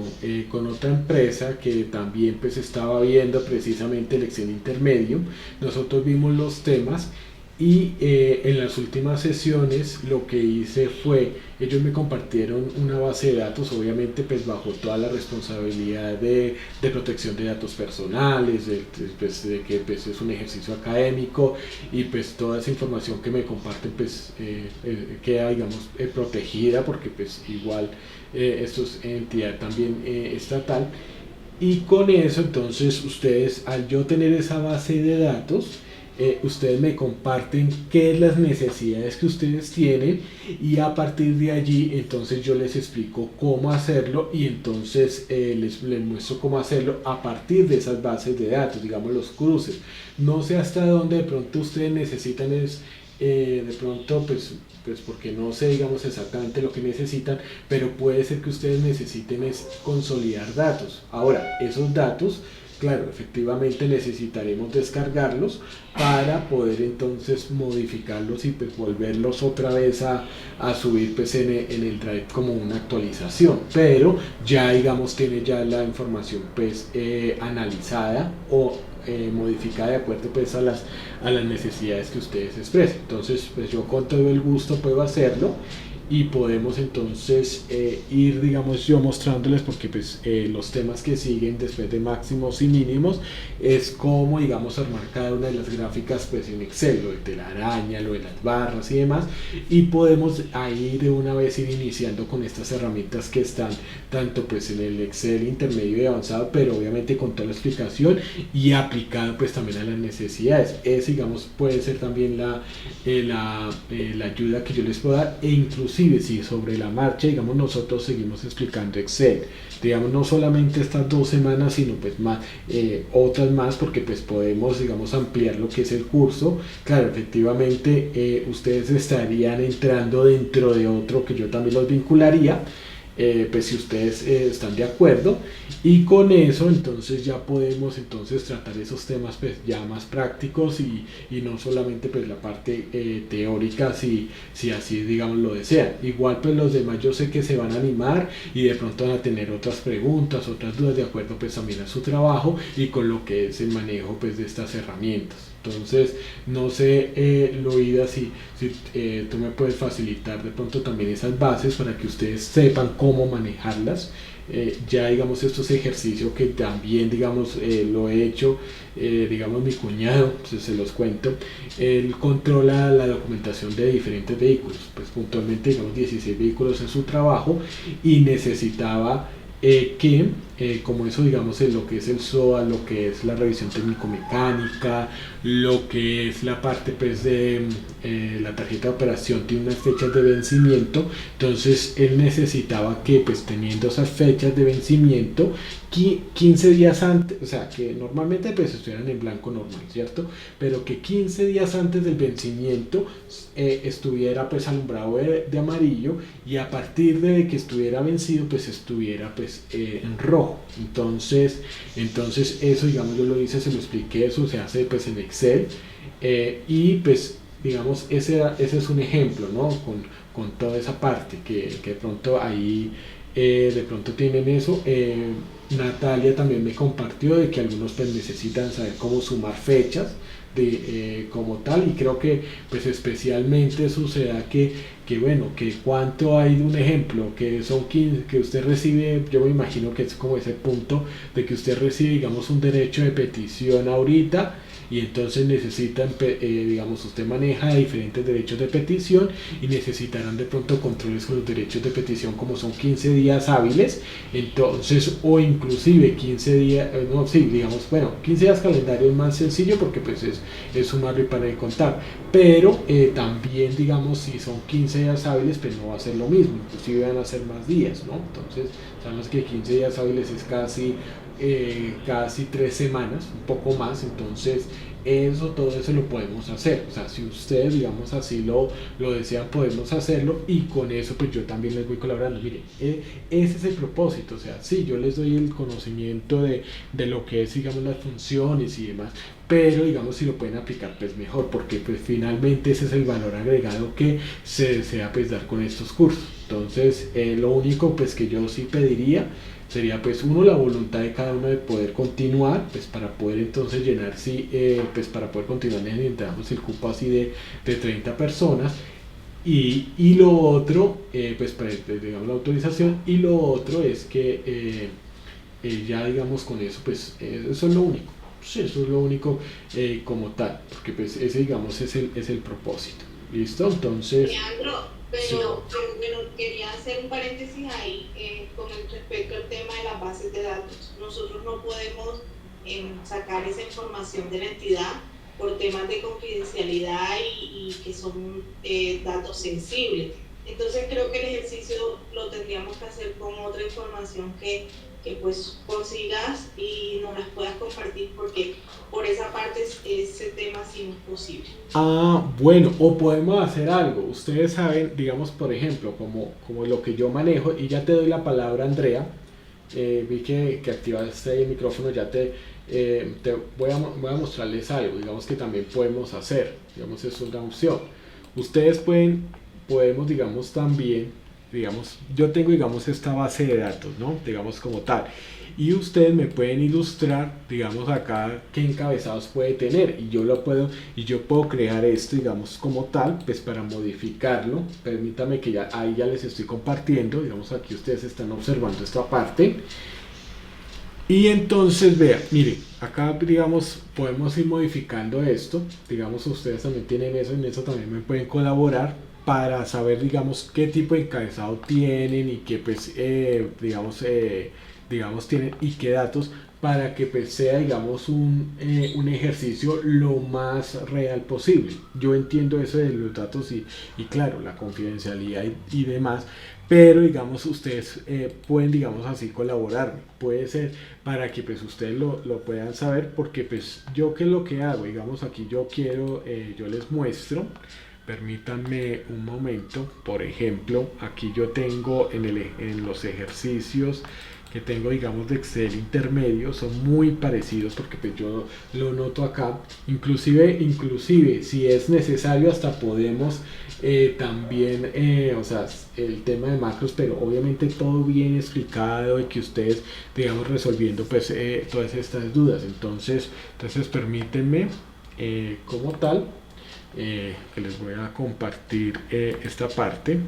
con otra empresa que también pues estaba viendo precisamente el Excel intermedio. Nosotros vimos los temas y en las últimas sesiones lo que hice fue, ellos me compartieron una base de datos, obviamente pues bajo toda la responsabilidad de protección de datos personales, de que pues es un ejercicio académico y pues toda esa información que me comparten pues queda digamos protegida porque pues igual esto es entidad también estatal y con eso entonces ustedes al yo tener esa base de datos ustedes me comparten qué es las necesidades que ustedes tienen y a partir de allí entonces yo les explico cómo hacerlo y entonces les muestro cómo hacerlo a partir de esas bases de datos, digamos los cruces. No sé hasta dónde de pronto ustedes necesitan de pronto pues porque no sé digamos exactamente lo que necesitan, pero puede ser que ustedes necesiten es consolidar datos. Ahora esos datos claro, efectivamente necesitaremos descargarlos para poder entonces modificarlos y pues volverlos otra vez a subir pues en el Drive como una actualización, pero ya digamos tiene ya la información pues analizada o modificada de acuerdo pues a las necesidades que ustedes expresen. Entonces pues yo con todo el gusto puedo hacerlo y podemos entonces ir digamos yo mostrándoles porque pues los temas que siguen después de máximos y mínimos es cómo digamos armar cada una de las gráficas pues en Excel, lo de telaraña, lo de las barras y demás, y podemos ahí de una vez ir iniciando con estas herramientas que están tanto pues en el Excel intermedio y avanzado, pero obviamente con toda la explicación y aplicado pues también a las necesidades. Ese digamos puede ser también la ayuda que yo les puedo dar, e inclusive si sobre la marcha digamos nosotros seguimos explicando Excel, digamos no solamente estas 2 semanas sino pues más otras más, porque pues podemos digamos ampliar lo que es el curso. Claro, efectivamente ustedes estarían entrando dentro de otro que yo también los vincularía, pues si ustedes están de acuerdo, y con eso entonces ya podemos entonces tratar esos temas pues ya más prácticos y no solamente pues la parte teórica si así digamos lo desean. Igual pues los demás yo sé que se van a animar y de pronto van a tener otras preguntas, otras dudas de acuerdo pues también a su trabajo y con lo que es el manejo pues de estas herramientas. Entonces, no sé, Loida, si tú me puedes facilitar de pronto también esas bases para que ustedes sepan cómo manejarlas. Ya digamos estos ejercicios que también digamos lo he hecho, digamos mi cuñado, pues, se los cuento, él controla la documentación de diferentes vehículos, pues puntualmente digamos 16 vehículos en su trabajo y necesitaba que como eso digamos en lo que es el SOA, lo que es la revisión técnico-mecánica, lo que es la parte pues de la tarjeta de operación tiene unas fechas de vencimiento, entonces él necesitaba que pues teniendo esas fechas de vencimiento 15 días antes, o sea que normalmente pues estuvieran en blanco normal, ¿cierto? Pero que 15 días antes del vencimiento estuviera pues alumbrado de amarillo y a partir de que estuviera vencido pues estuviera pues en rojo. Entonces eso digamos yo lo hice, se lo expliqué, eso se hace pues en Excel y pues digamos ese es un ejemplo, ¿no? con toda esa parte, que de pronto ahí de pronto tienen eso. Natalia también me compartió de que algunos pues necesitan saber cómo sumar fechas como tal, y creo que pues especialmente suceda que bueno, que cuánto hay de un ejemplo, que son 15, que usted recibe, yo me imagino que es como ese punto de que usted recibe digamos un derecho de petición ahorita, y entonces necesitan, digamos, usted maneja diferentes derechos de petición y necesitarán de pronto controles con los derechos de petición como son 15 días hábiles, entonces, o inclusive 15 días, no, sí, digamos, bueno, 15 días calendario es más sencillo porque pues es sumarlo y para de contar, pero también, digamos, si son 15 días hábiles, pues no va a ser lo mismo, inclusive van a ser más días, ¿no? Entonces, sabemos que 15 días hábiles es casi 3 semanas, un poco más, entonces todo eso lo podemos hacer, o sea, si ustedes digamos así lo desean, podemos hacerlo, y con eso pues yo también les voy colaborando. Mire, ese es el propósito, o sea, sí, yo les doy el conocimiento de lo que es digamos las funciones y demás, pero digamos si lo pueden aplicar pues mejor, porque pues finalmente ese es el valor agregado que se desea pues dar con estos cursos. Entonces lo único pues que yo sí pediría sería pues uno, la voluntad de cada uno de poder continuar, pues para poder entonces llenar, sí, pues para poder continuar necesitamos el cupo así de 30 personas, y lo otro, pues para digamos la autorización, y lo otro es que ya digamos con eso, pues eso es lo único, sí, eso es lo único como tal, porque pues ese digamos es el propósito, ¿listo? Entonces... Leandro, Sí. pero bueno, quería hacer un paréntesis ahí con respecto al tema de las bases de datos. Nosotros no podemos sacar esa información de la entidad por temas de confidencialidad y que son datos sensibles. Entonces creo que el ejercicio lo tendríamos que hacer con otra información que pues consigas y nos las puedas compartir, porque por esa parte ese tema sí no es posible. Ah, bueno, o podemos hacer algo. Ustedes saben, digamos, por ejemplo, como lo que yo manejo, y ya te doy la palabra, Andrea. Vi que activaste el micrófono, ya te voy a mostrarles algo, digamos que también podemos hacer, digamos, es una opción. Ustedes podemos, digamos, también, digamos, yo tengo, digamos, esta base de datos, ¿no? Digamos como tal. Y ustedes me pueden ilustrar, digamos acá, qué encabezados puede tener, y yo puedo crear esto, digamos como tal, pues para modificarlo. Permítame que ya ahí ya les estoy compartiendo, digamos aquí ustedes están observando esta parte. Y entonces vean, mire, acá digamos podemos ir modificando esto, digamos ustedes también tienen eso, en eso también me pueden colaborar para saber digamos qué tipo de encabezado tienen y qué pues digamos tienen y qué datos, para que pues sea digamos un ejercicio lo más real posible. Yo entiendo eso de los datos y claro, la confidencialidad y demás, pero digamos ustedes pueden digamos así colaborar, puede ser para que pues ustedes lo puedan saber, porque pues yo qué es lo que hago, digamos aquí yo quiero, yo les muestro. Permítanme un momento, por ejemplo, aquí yo tengo en los ejercicios que tengo, digamos, de Excel intermedio, son muy parecidos porque pues yo lo noto acá, inclusive si es necesario hasta podemos también, o sea, el tema de macros, pero obviamente todo bien explicado y que ustedes, digamos, resolviendo pues todas estas dudas. Entonces permítanme como tal, que les voy a compartir esta parte.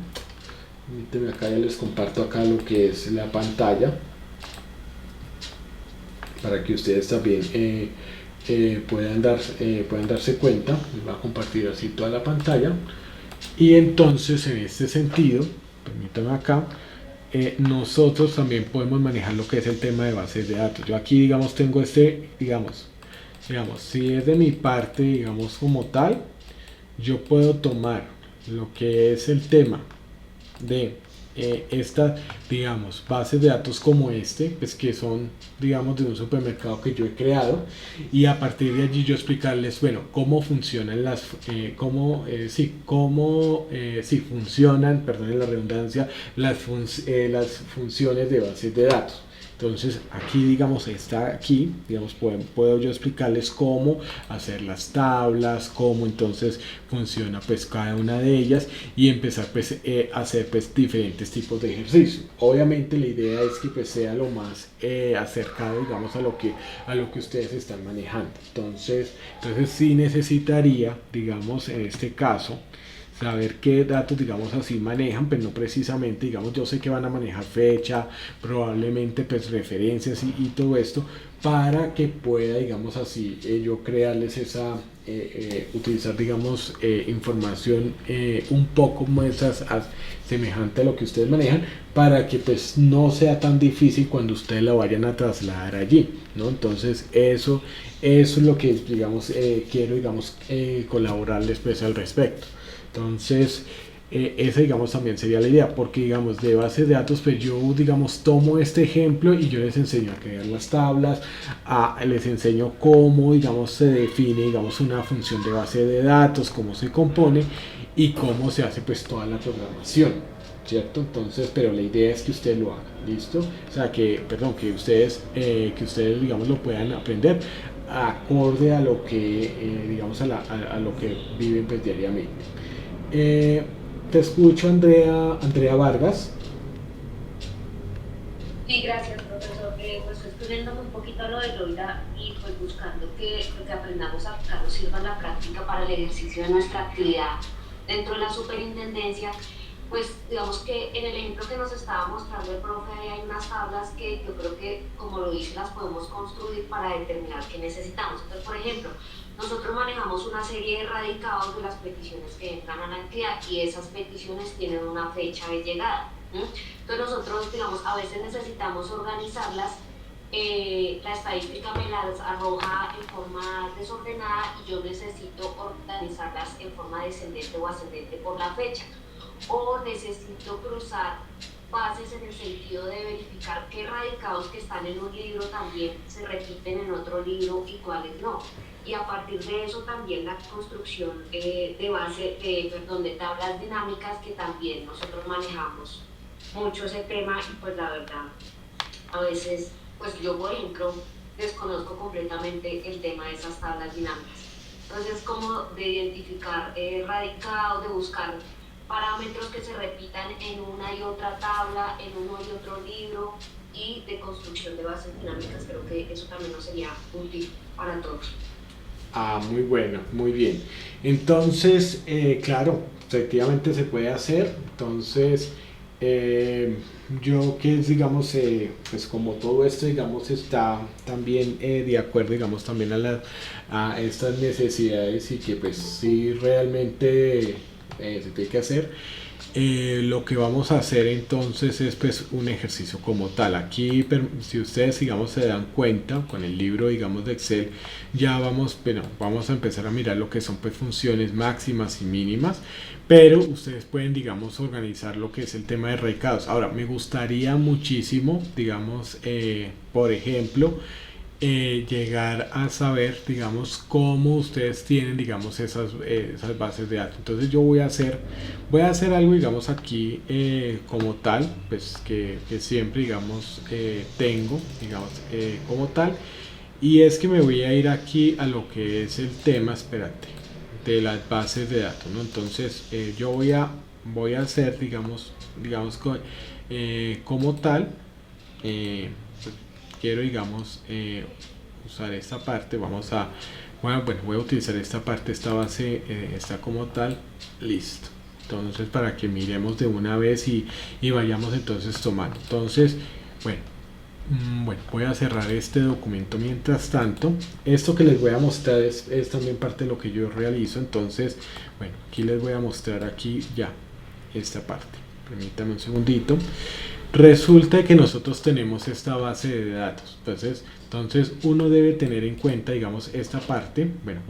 Permítanme acá, ya les comparto acá lo que es la pantalla para que ustedes también puedan darse cuenta. Les voy a compartir así toda la pantalla, y entonces en este sentido, permítanme acá, nosotros también podemos manejar lo que es el tema de bases de datos. Yo aquí digamos tengo digamos si es de mi parte digamos como tal, yo puedo tomar lo que es el tema de estas, digamos, bases de datos como pues que son, digamos, de un supermercado que yo he creado, y a partir de allí yo explicarles, bueno, cómo funcionan funcionan, perdonen la redundancia, las funciones de bases de datos. Entonces aquí, digamos, está aquí, digamos, puedo yo explicarles cómo hacer las tablas, cómo entonces funciona pues cada una de ellas y empezar pues a hacer pues diferentes tipos de ejercicios. Obviamente la idea es que pues sea lo más acercado, digamos, a lo que ustedes están manejando. Entonces sí necesitaría, digamos, en este caso, saber qué datos, digamos así, manejan, pero no precisamente, digamos, yo sé que van a manejar fecha, probablemente pues referencias y todo esto, para que pueda, digamos así, yo crearles esa, utilizar, digamos, información un poco más semejante a lo que ustedes manejan, para que pues no sea tan difícil cuando ustedes la vayan a trasladar allí, ¿no? Entonces eso es lo que, digamos, quiero, digamos, colaborarles pues al respecto. Entonces, esa digamos también sería la idea, porque digamos de base de datos, pues yo digamos tomo este ejemplo y yo les enseño a crear las tablas, les enseño cómo digamos se define digamos una función de base de datos, cómo se compone y cómo se hace pues toda la programación, ¿cierto? Entonces, pero la idea es que ustedes lo hagan, ¿listo? O sea, que ustedes digamos lo puedan aprender acorde a lo que digamos a lo que viven pues diariamente. Te escucho, Andrea Vargas. Sí, gracias, profesor. Pues estudiándome un poquito lo de Loira y pues buscando que lo que aprendamos a aplicar nos sirva en la práctica para el ejercicio de nuestra actividad dentro de la superintendencia. Pues digamos que en el ejemplo que nos estaba mostrando el profe ahí hay unas tablas que yo creo que, como lo dice, las podemos construir para determinar qué necesitamos. Entonces, por ejemplo, nosotros manejamos una serie de radicados de las peticiones que entran a la entidad y esas peticiones tienen una fecha de llegada. Entonces nosotros, digamos, a veces necesitamos organizarlas, la estadística me las arroja en forma desordenada y yo necesito organizarlas en forma descendente o ascendente por la fecha. O necesito cruzar bases en el sentido de verificar qué radicados que están en un libro también se repiten en otro libro y cuáles no. Y a partir de eso también la construcción de tablas dinámicas, que también nosotros manejamos mucho ese tema y pues la verdad a veces pues yo por ejemplo desconozco completamente el tema de esas tablas dinámicas. Entonces como de identificar radicados, de buscar parámetros que se repitan en una y otra tabla, en uno y otro libro, y de construcción de bases dinámicas. Creo que eso también nos sería útil para todos. Muy bueno, muy bien. Entonces, claro, efectivamente se puede hacer. Entonces, yo que digamos, pues como todo esto, digamos, está también de acuerdo, digamos, también a estas necesidades y que pues sí realmente se tiene que hacer. Lo que vamos a hacer entonces es pues un ejercicio como tal. Aquí si ustedes digamos se dan cuenta con el libro digamos de Excel, ya vamos a empezar a mirar lo que son pues funciones máximas y mínimas, pero ustedes pueden digamos organizar lo que es el tema de radicados. Ahora me gustaría muchísimo digamos por ejemplo llegar a saber digamos cómo ustedes tienen digamos esas bases de datos. Entonces yo voy a hacer algo digamos aquí como tal, pues que siempre digamos tengo digamos como tal, y es que me voy a ir aquí a lo que es el tema, espérate, de las bases de datos, ¿no? Entonces yo voy a hacer digamos como tal, quiero digamos usar esta parte, voy a utilizar esta parte, esta base está como tal, listo. Entonces para que miremos de una vez y vayamos entonces tomando. Entonces bueno, voy a cerrar este documento mientras tanto. Esto que les voy a mostrar es también parte de lo que yo realizo. Entonces bueno, aquí les voy a mostrar aquí ya esta parte, permítanme un segundito. Resulta que nosotros tenemos esta base de datos, entonces uno debe tener en cuenta digamos esta parte. Bueno,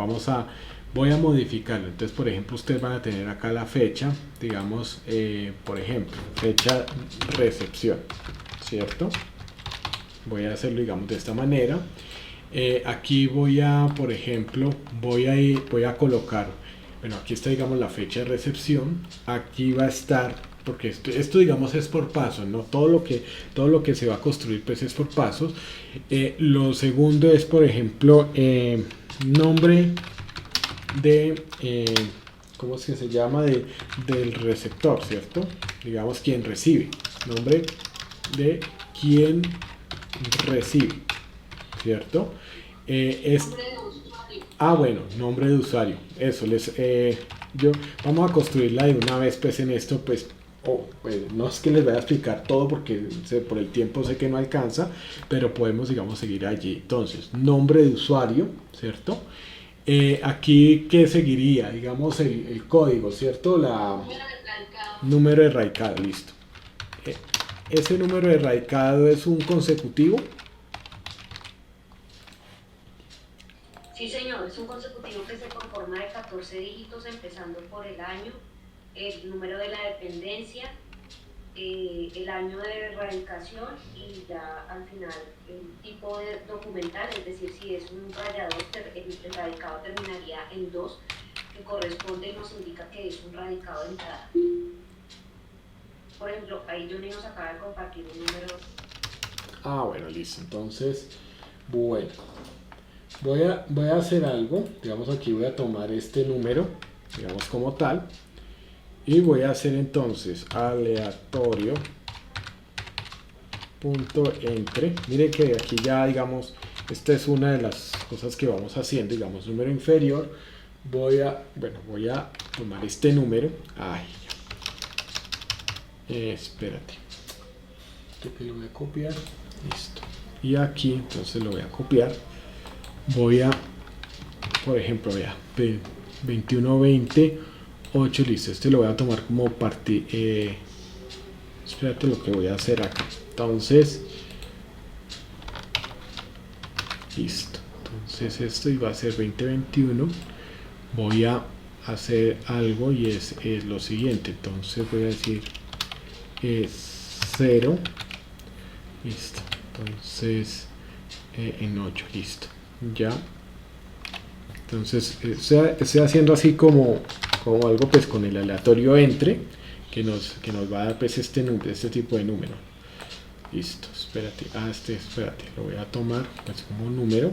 voy a modificarlo. Entonces por ejemplo ustedes van a tener acá la fecha, digamos por ejemplo fecha recepción, ¿cierto? Voy a hacerlo digamos de esta manera. Aquí por ejemplo voy a colocar, bueno, aquí está digamos la fecha de recepción, aquí va a estar porque esto digamos es por pasos, ¿no? Todo lo que se va a construir pues es por pasos. Lo segundo es, por ejemplo, nombre de, ¿cómo es que se llama? Del receptor, ¿cierto? Digamos, quien recibe. Nombre de quien recibe, ¿cierto? Bueno, nombre de usuario. Eso, vamos a construirla de una vez, pues en esto, pues no es que les vaya a explicar todo porque por el tiempo sé que no alcanza, pero podemos, digamos, seguir allí. Entonces, nombre de usuario, ¿cierto? Aquí, ¿qué seguiría? Digamos, el código, ¿cierto? Número de radicado, listo. Ese número de radicado es un consecutivo. Sí, señor, es un consecutivo que se conforma de 14 dígitos empezando por el año, el número de la dependencia, el año de erradicación y ya al final el tipo de documental, es decir, si es un radiador, el radicado terminaría en 2, que corresponde y nos indica que es un radicado de entrada. Por ejemplo, ahí Johnny nos acaba de compartir un número. Bueno, listo. Entonces, bueno. Voy a hacer algo, digamos aquí voy a tomar este número, digamos como tal, y voy a hacer entonces aleatorio punto entre. Mire que aquí ya digamos, esta es una de las cosas que vamos haciendo, digamos número inferior, voy a tomar este número, espérate, que lo voy a copiar, listo, y aquí entonces lo voy a copiar. Voy a, por ejemplo, vea, 21, 20, 8, listo. Este lo voy a tomar como espérate lo que voy a hacer acá. Entonces, listo. Entonces esto iba a ser 20, 21. Voy a hacer algo y es lo siguiente. Entonces voy a decir 0. Listo. Entonces, en 8, listo. Ya, entonces estoy haciendo así como algo pues con el aleatorio entre que nos va a dar pues este tipo de número. Listo, espérate, lo voy a tomar pues como un número,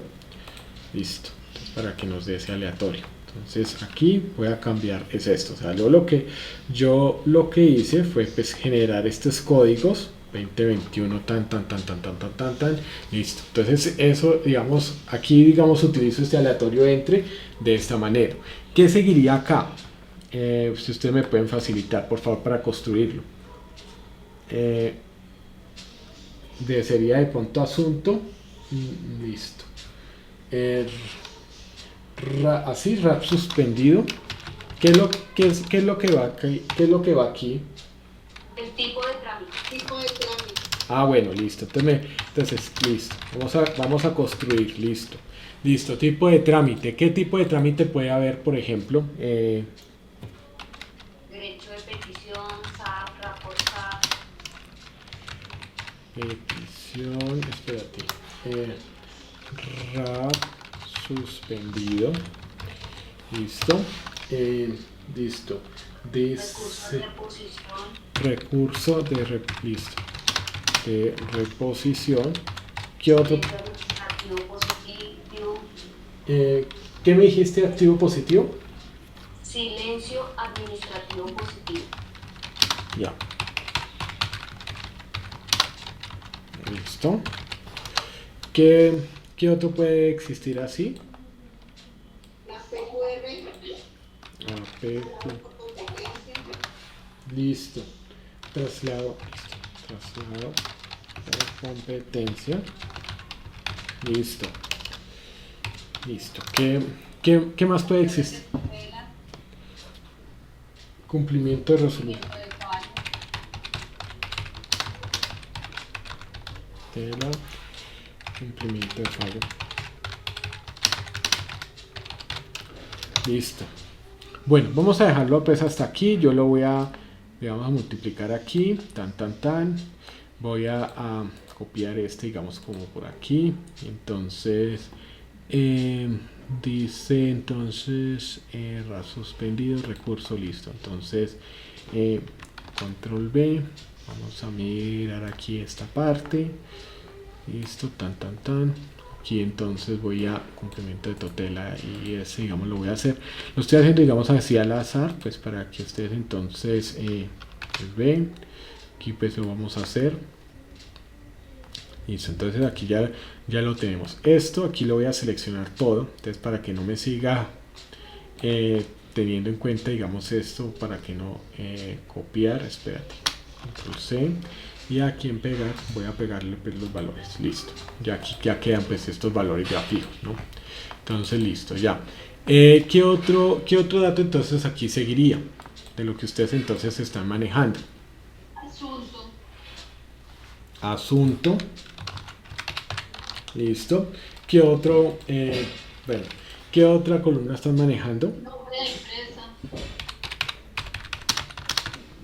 listo, entonces, para que nos dé ese aleatorio. Entonces aquí voy a cambiar, es esto, o sea, lo que hice fue pues generar estos códigos 2021 tan, listo. Entonces eso, digamos, aquí digamos utilizo este aleatorio entre de esta manera. ¿Qué seguiría acá? Si ustedes me pueden facilitar, por favor, para construirlo. Sería de pronto asunto, listo. Así, rap suspendido. ¿Qué es lo que va aquí? ¿Qué es lo que va aquí? El tipo de trámite. Bueno, listo. Entonces, listo. Vamos a construir, listo. Listo, tipo de trámite. ¿Qué tipo de trámite puede haber, por ejemplo? Derecho de petición, SAP, rapor Petición, espérate. RAP suspendido. Listo. Listo. Recurso de listo. De reposición. ¿Qué otro? Activo positivo. ¿Qué me dijiste? ¿Activo positivo? Silencio administrativo positivo. Ya. Listo. ¿Qué otro puede existir así? La PQR. Listo. Traslado de competencia. Listo. ¿Qué más puede existir? Cumplimiento de resolución. Cumplimiento de fallo. Listo. Bueno, vamos a dejarlo pues hasta aquí. Yo lo vamos a multiplicar aquí, tan. Voy a copiar digamos como por aquí. Entonces dice entonces suspendido, recurso, listo. Entonces control B, vamos a mirar aquí esta parte, listo, tan, aquí entonces voy a complemento de totela y ese, digamos, lo voy a hacer, lo estoy haciendo, digamos, así al azar, pues para que ustedes entonces pues ven, aquí pues lo vamos a hacer, listo, entonces aquí ya lo tenemos, esto aquí lo voy a seleccionar todo, entonces para que no me siga teniendo en cuenta, digamos, esto, para que no copiar, espérate, control C, y aquí en pegar voy a pegarle pues los valores, listo, ya aquí ya quedan pues estos valores ya fijos, ¿no? Entonces listo, ya. ¿Qué otro dato entonces aquí seguiría de lo que ustedes entonces están manejando? Asunto, listo. ¿Qué otro, bueno, qué otra columna están manejando? Nombre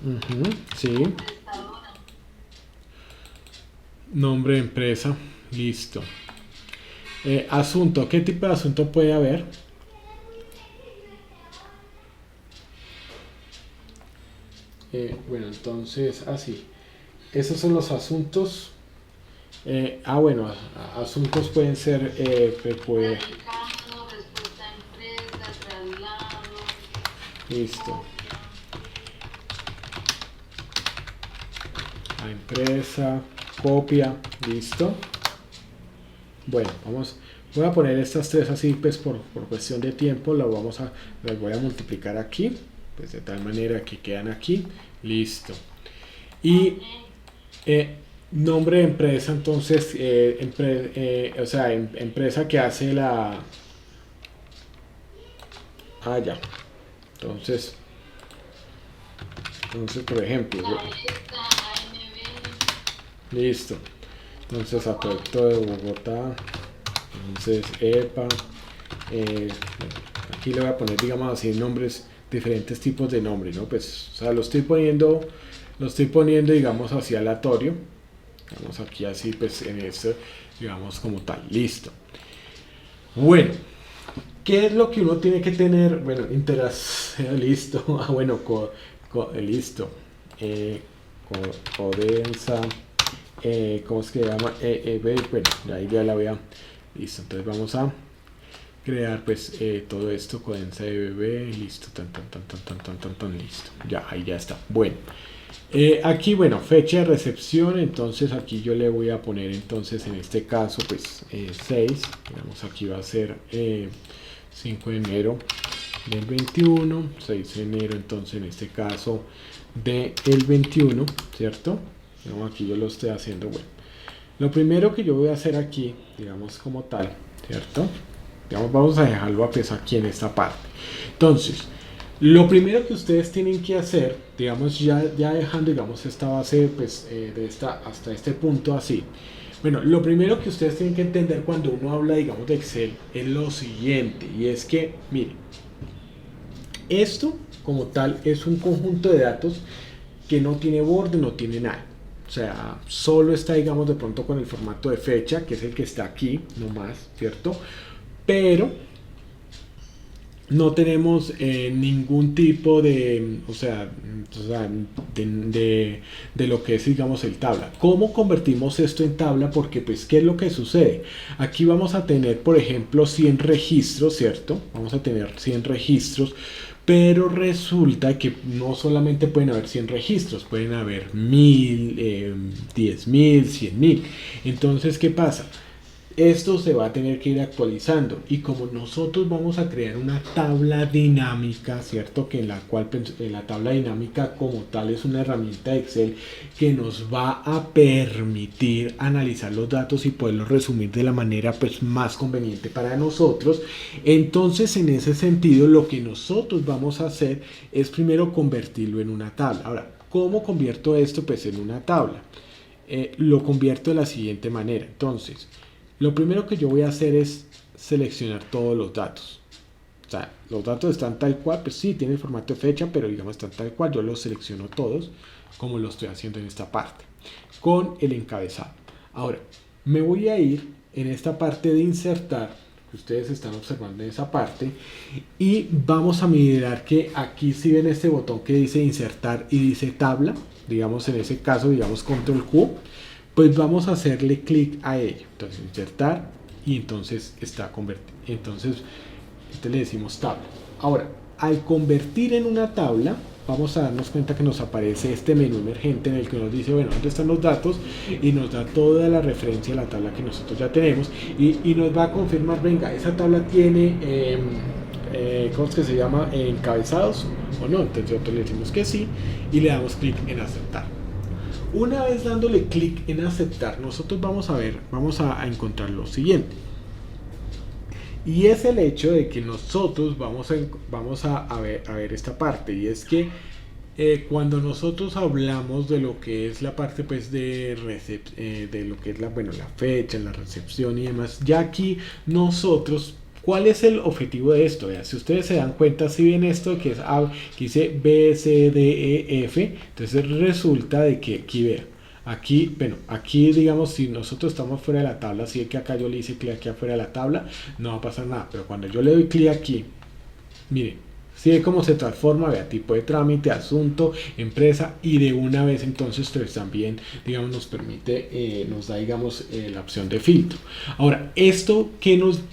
de empresa. Sí. Prestadora. Nombre de empresa, listo. Asunto, ¿qué tipo de asunto puede haber? Bueno, entonces, así. Esos son los asuntos. Bueno, asuntos pueden ser, Traslado, respuesta a empresa, traslado. listo. A empresa, copia, listo. Bueno, voy a poner estas tres así, pues por cuestión de tiempo, las voy a multiplicar aquí, pues de tal manera que quedan aquí, listo. Y nombre de empresa, entonces, o sea, empresa que hace la... ya. Entonces, por ejemplo, listo. Entonces, Acueducto de Bogotá. Entonces, EPA. Bueno, aquí le voy a poner, digamos así, nombres, diferentes tipos de nombres, ¿no? Pues, o sea, lo estoy poniendo, digamos, así aleatorio. Vamos aquí así, pues, en esto, digamos, como tal. Listo. Bueno, ¿qué es lo que uno tiene que tener? Bueno, listo. Bueno, listo. Codensa. ¿Cómo es que se llama? Bueno, ahí ya la voy a... Listo, entonces vamos a crear pues todo esto, codensa de bebé, listo, listo, ya, ahí ya está. Bueno, aquí, bueno, fecha de recepción, entonces aquí yo le voy a poner entonces en este caso pues 6, digamos aquí va a ser 5 de enero del 21, 6 de enero entonces en este caso del 21, ¿cierto? Digamos, aquí yo lo estoy haciendo, bueno. Lo primero que yo voy a hacer aquí, digamos como tal, ¿cierto? Digamos, vamos a dejarlo a pesar aquí en esta parte. Entonces, lo primero que ustedes tienen que hacer, digamos, ya dejando, digamos, esta base, pues, hasta este punto así. Bueno, lo primero que ustedes tienen que entender cuando uno habla, digamos, de Excel es lo siguiente, y es que, miren, esto como tal es un conjunto de datos que no tiene borde, no tiene nada. O sea, solo está, digamos, de pronto con el formato de fecha, que es el que está aquí, no más, ¿cierto? Pero no tenemos ningún tipo de, de lo que es, digamos, el tabla. ¿Cómo convertimos esto en tabla? Porque, pues, ¿qué es lo que sucede? Aquí vamos a tener, por ejemplo, 100 registros, ¿cierto? Vamos a tener 100 registros. Pero resulta que no solamente pueden haber 100 registros, pueden haber 1000, 10.000, 100.000. Entonces, ¿qué pasa? Esto se va a tener que ir actualizando y como nosotros vamos a crear una tabla dinámica, ¿cierto? Que en la cual la tabla dinámica como tal es una herramienta de Excel que nos va a permitir analizar los datos y poderlos resumir de la manera pues más conveniente para nosotros. Entonces, en ese sentido, lo que nosotros vamos a hacer es primero convertirlo en una tabla. Ahora, ¿cómo convierto esto pues en una tabla? Lo convierto de la siguiente manera. Entonces, lo primero que yo voy a hacer es seleccionar todos los datos. O sea, los datos están tal cual, pues sí, tiene el formato de fecha, pero digamos están tal cual. Yo los selecciono todos, como lo estoy haciendo en esta parte, con el encabezado. Ahora, me voy a ir en esta parte de insertar que ustedes están observando en esa parte, y vamos a mirar que aquí si ven este botón que dice insertar y dice tabla, digamos en ese caso, digamos control Q, pues vamos a hacerle clic a ello. Entonces insertar y entonces está convertido. Entonces le decimos tabla. Ahora, al convertir en una tabla, vamos a darnos cuenta que nos aparece este menú emergente en el que nos dice, bueno, ¿dónde están los datos? Y nos da toda la referencia de la tabla que nosotros ya tenemos y nos va a confirmar, venga, esa tabla tiene, ¿cómo es que se llama? Encabezados o no. Entonces nosotros le decimos que sí y le damos clic en aceptar. Una vez dándole clic en aceptar, nosotros vamos a encontrar lo siguiente. Y es el hecho de que nosotros vamos a ver esta parte, y es que cuando nosotros hablamos de lo que es la parte pues de lo que es la fecha, la recepción y demás, ya aquí nosotros, ¿cuál es el objetivo de esto? Si ustedes se dan cuenta, si ven esto que dice B, C, D, E, F, entonces resulta de que aquí vean. Aquí digamos, si nosotros estamos fuera de la tabla, si es que acá yo le hice clic aquí afuera de la tabla, no va a pasar nada, pero cuando yo le doy clic aquí, miren, si ve cómo se transforma, vea, tipo de trámite, asunto, empresa, y de una vez entonces pues también, digamos, nos permite, nos da, digamos, la opción de filtro. Ahora, ¿esto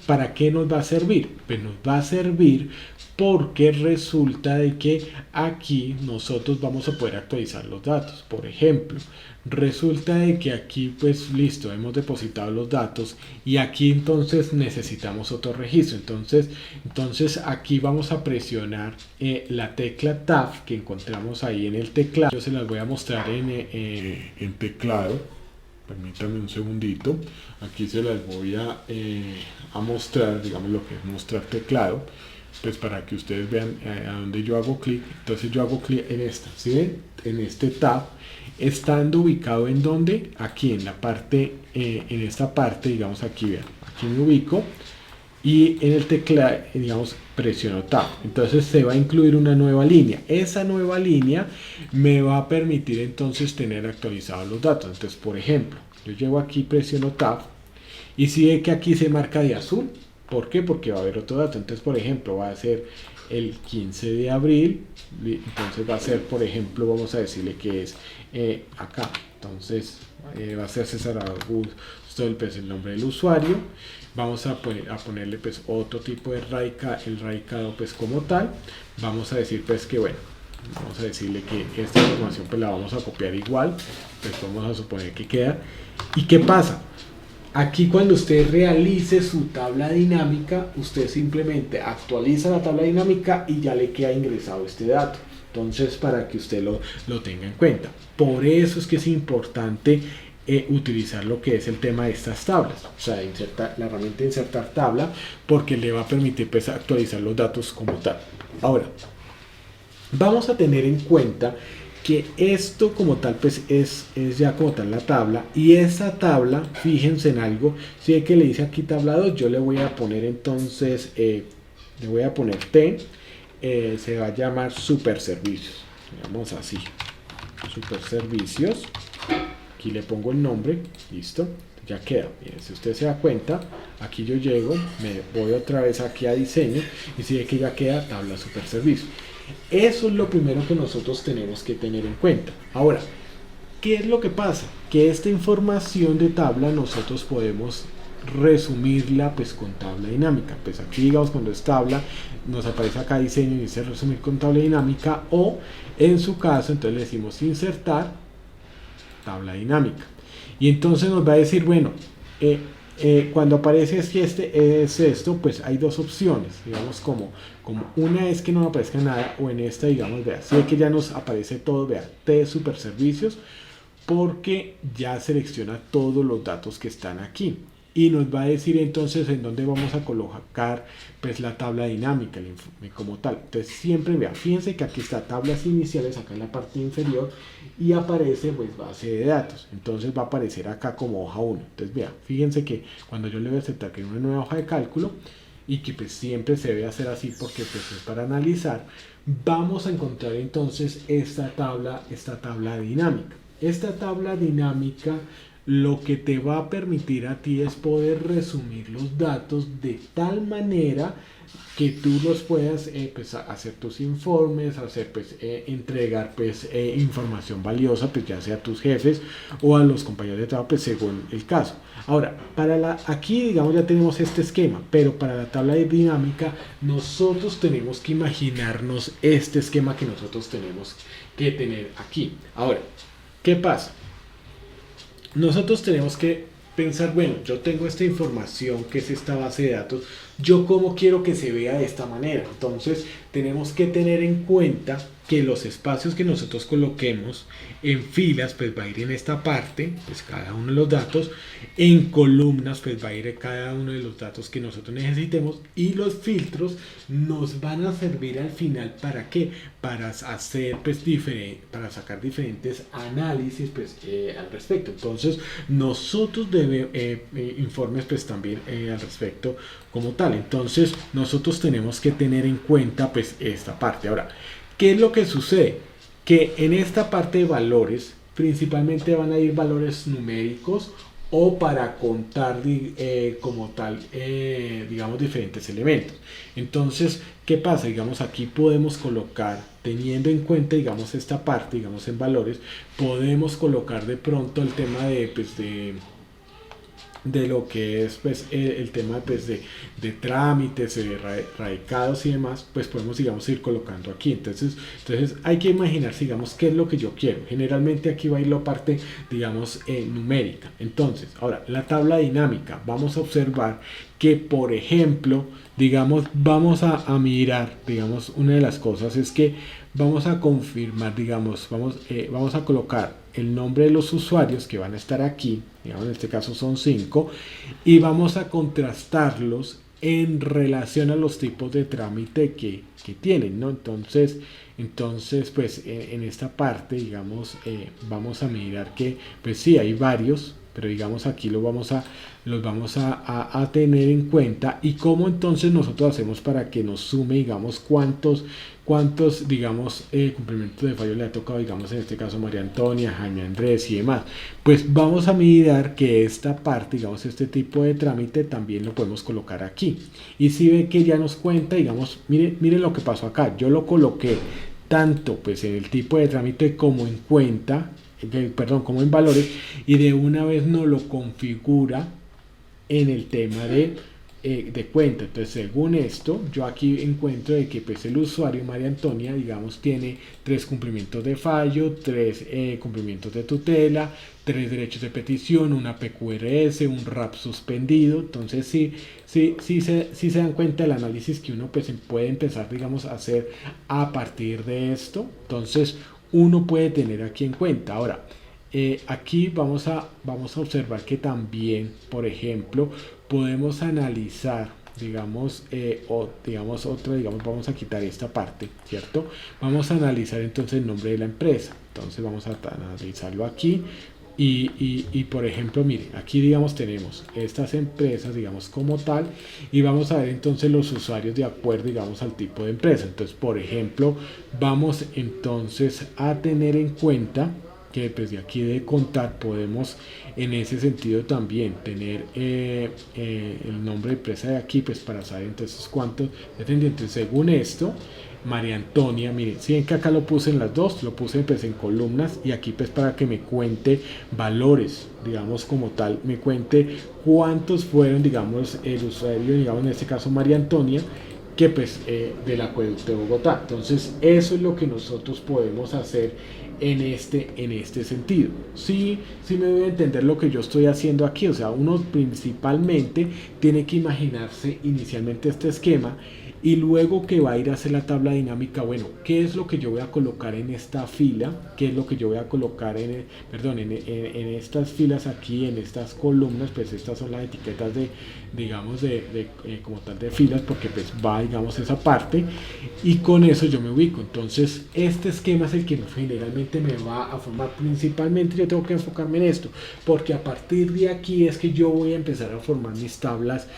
para qué nos va a servir? Pues nos va a servir porque resulta de que aquí nosotros vamos a poder actualizar los datos. Por ejemplo, resulta de que aquí pues listo, hemos depositado los datos y aquí entonces necesitamos otro registro. Entonces aquí vamos a presionar la tecla Tab que encontramos ahí en el teclado. Yo se las voy a mostrar en teclado. Permítanme un segundito. Aquí se las voy a mostrar, digamos, lo que es mostrar teclado, pues para que ustedes vean a donde yo hago clic. Entonces yo hago clic en esta, ¿sí ven? En este tab, estando ubicado en donde, aquí en la parte, en esta parte, digamos aquí, vean, aquí me ubico y en el teclado, digamos, presiono tab. Entonces se va a incluir una nueva línea. Esa nueva línea me va a permitir entonces tener actualizados los datos. Entonces, por ejemplo, yo llego aquí, presiono tab y si ve que aquí se marca de azul. ¿Por qué? Porque va a haber otro dato. Entonces, por ejemplo, va a ser el 15 de abril. Entonces va a ser, por ejemplo, vamos a decirle que es acá. Entonces va a ser César Augusto, el nombre del usuario. Vamos a ponerle pues otro tipo de el radicado pues como tal. Vamos a decir pues que bueno, vamos a decirle que esta información pues la vamos a copiar igual. Pues vamos a suponer que queda. ¿Y qué pasa? Aquí cuando usted realice su tabla dinámica, usted simplemente actualiza la tabla dinámica y ya le queda ingresado este dato. Entonces, para que usted lo tenga en cuenta. Por eso es que es importante utilizar lo que es el tema de estas tablas. O sea, la herramienta de insertar tabla, porque le va a permitir pues, actualizar los datos como tal. Ahora, vamos a tener en cuenta que esto como tal pues es ya como tal la tabla, y esta tabla, fíjense en algo, si es que le dice aquí tabla 2, yo le voy a poner entonces, le voy a poner T, se va a llamar super servicios, digamos así, super servicios, aquí le pongo el nombre, listo, ya queda. Miren, si usted se da cuenta, aquí yo llego, me voy otra vez aquí a diseño y si ve que ya queda tabla super servicios. Eso es lo primero que nosotros tenemos que tener en cuenta. Ahora, ¿qué es lo que pasa? Que esta información de tabla nosotros podemos resumirla pues con tabla dinámica. Pues aquí digamos cuando es tabla nos aparece acá diseño y dice resumir con tabla dinámica, o en su caso entonces le decimos insertar tabla dinámica y entonces nos va a decir bueno, cuando aparece es esto, pues hay dos opciones, digamos como una es que no aparezca nada, o en esta digamos, vea, si es que ya nos aparece todo, vea, T super servicios, porque ya selecciona todos los datos que están aquí y nos va a decir entonces en dónde vamos a colocar pues la tabla dinámica como tal. Entonces siempre vea, fíjense que aquí está tablas iniciales acá en la parte inferior y aparece pues base de datos, entonces va a aparecer acá como hoja 1. Entonces vea, fíjense que cuando yo le voy a aceptar que es una nueva hoja de cálculo y que pues siempre se debe hacer así porque pues es para analizar, vamos a encontrar entonces esta tabla dinámica. Esta tabla dinámica lo que te va a permitir a ti es poder resumir los datos de tal manera que tú los puedas pues, hacer tus informes, hacer pues, entregar pues, información valiosa, pues ya sea a tus jefes o a los compañeros de trabajo, pues según el caso. Ahora, aquí digamos ya tenemos este esquema, pero para la tabla de dinámica nosotros tenemos que imaginarnos este esquema que nosotros tenemos que tener aquí. Ahora, ¿qué pasa? Nosotros tenemos que pensar, bueno, yo tengo esta información que es esta base de datos, yo cómo quiero que se vea de esta manera. Entonces tenemos que tener en cuenta que los espacios que nosotros coloquemos en filas pues va a ir en esta parte, pues cada uno de los datos, en columnas pues va a ir cada uno de los datos que nosotros necesitemos, y los filtros nos van a servir al final ¿para qué? Para hacer pues para sacar diferentes análisis pues al respecto. Entonces nosotros debemos informes pues también al respecto como tal. Entonces nosotros tenemos que tener en cuenta pues esta parte. Ahora, ¿qué es lo que sucede? Que en esta parte de valores principalmente van a ir valores numéricos o para contar como tal digamos diferentes elementos. Entonces, ¿qué pasa? Digamos aquí podemos colocar, teniendo en cuenta digamos esta parte, digamos en valores, podemos colocar de pronto el tema de pues de lo que es pues el tema pues de trámites, de radicados y demás, pues podemos digamos ir colocando aquí. Entonces hay que imaginar digamos qué es lo que yo quiero. Generalmente aquí va a ir la parte digamos numérica. Entonces ahora la tabla dinámica, vamos a observar que por ejemplo digamos vamos a mirar, digamos una de las cosas es que vamos a confirmar, digamos vamos a colocar el nombre de los usuarios que van a estar aquí, digamos en este caso son 5, y vamos a contrastarlos en relación a los tipos de trámite que tienen, ¿no? Entonces pues en esta parte digamos vamos a mirar que pues sí hay varios, pero digamos aquí los vamos a tener en cuenta. Y cómo entonces nosotros hacemos para que nos sume digamos cuántos digamos cumplimientos de fallo le ha tocado, digamos en este caso María Antonia, Jaime Andrés y demás. Pues vamos a mirar que esta parte, digamos este tipo de trámite también lo podemos colocar aquí, y si ve que ya nos cuenta, digamos miren lo que pasó acá, yo lo coloqué tanto pues en el tipo de trámite como en cuenta, como en valores, y de una vez nos lo configura en el tema de cuenta. Entonces según esto yo aquí encuentro de que pues el usuario María Antonia digamos tiene 3 cumplimientos de fallo, 3 cumplimientos de tutela, 3 derechos de petición, una PQRS, un RAP suspendido. Entonces sí se dan cuenta del análisis que uno pues puede empezar digamos a hacer a partir de esto. Entonces uno puede tener aquí en cuenta. Ahora aquí vamos a observar que también por ejemplo podemos analizar digamos vamos a quitar esta parte, ¿cierto? Vamos a analizar entonces el nombre de la empresa. Entonces vamos a analizarlo aquí y por ejemplo mire aquí digamos tenemos estas empresas digamos como tal, y vamos a ver entonces los usuarios de acuerdo digamos al tipo de empresa. Entonces por ejemplo vamos entonces a tener en cuenta que pues de aquí de contar podemos en ese sentido también tener el nombre de empresa de aquí pues para saber entonces cuántos dependientes. Según esto María Antonia, miren, si ven que acá lo puse en las dos, lo puse pues en columnas, y aquí pues para que me cuente valores, digamos como tal, me cuente cuántos fueron digamos el usuario, digamos en este caso María Antonia, que pues del acueducto de Bogotá. Entonces eso es lo que nosotros podemos hacer en este sentido. Sí me debe entender lo que yo estoy haciendo aquí. O sea, uno principalmente tiene que imaginarse inicialmente este esquema, y luego que va a ir a hacer la tabla dinámica, bueno, ¿qué es lo que yo voy a colocar en esta fila? ¿Qué es lo que yo voy a colocar en estas filas aquí, en estas columnas? Pues estas son las etiquetas digamos como tal de filas, porque pues va digamos esa parte, y con eso yo me ubico. Entonces este esquema es el que generalmente me va a formar. Principalmente yo tengo que enfocarme en esto, porque a partir de aquí es que yo voy a empezar a formar mis tablas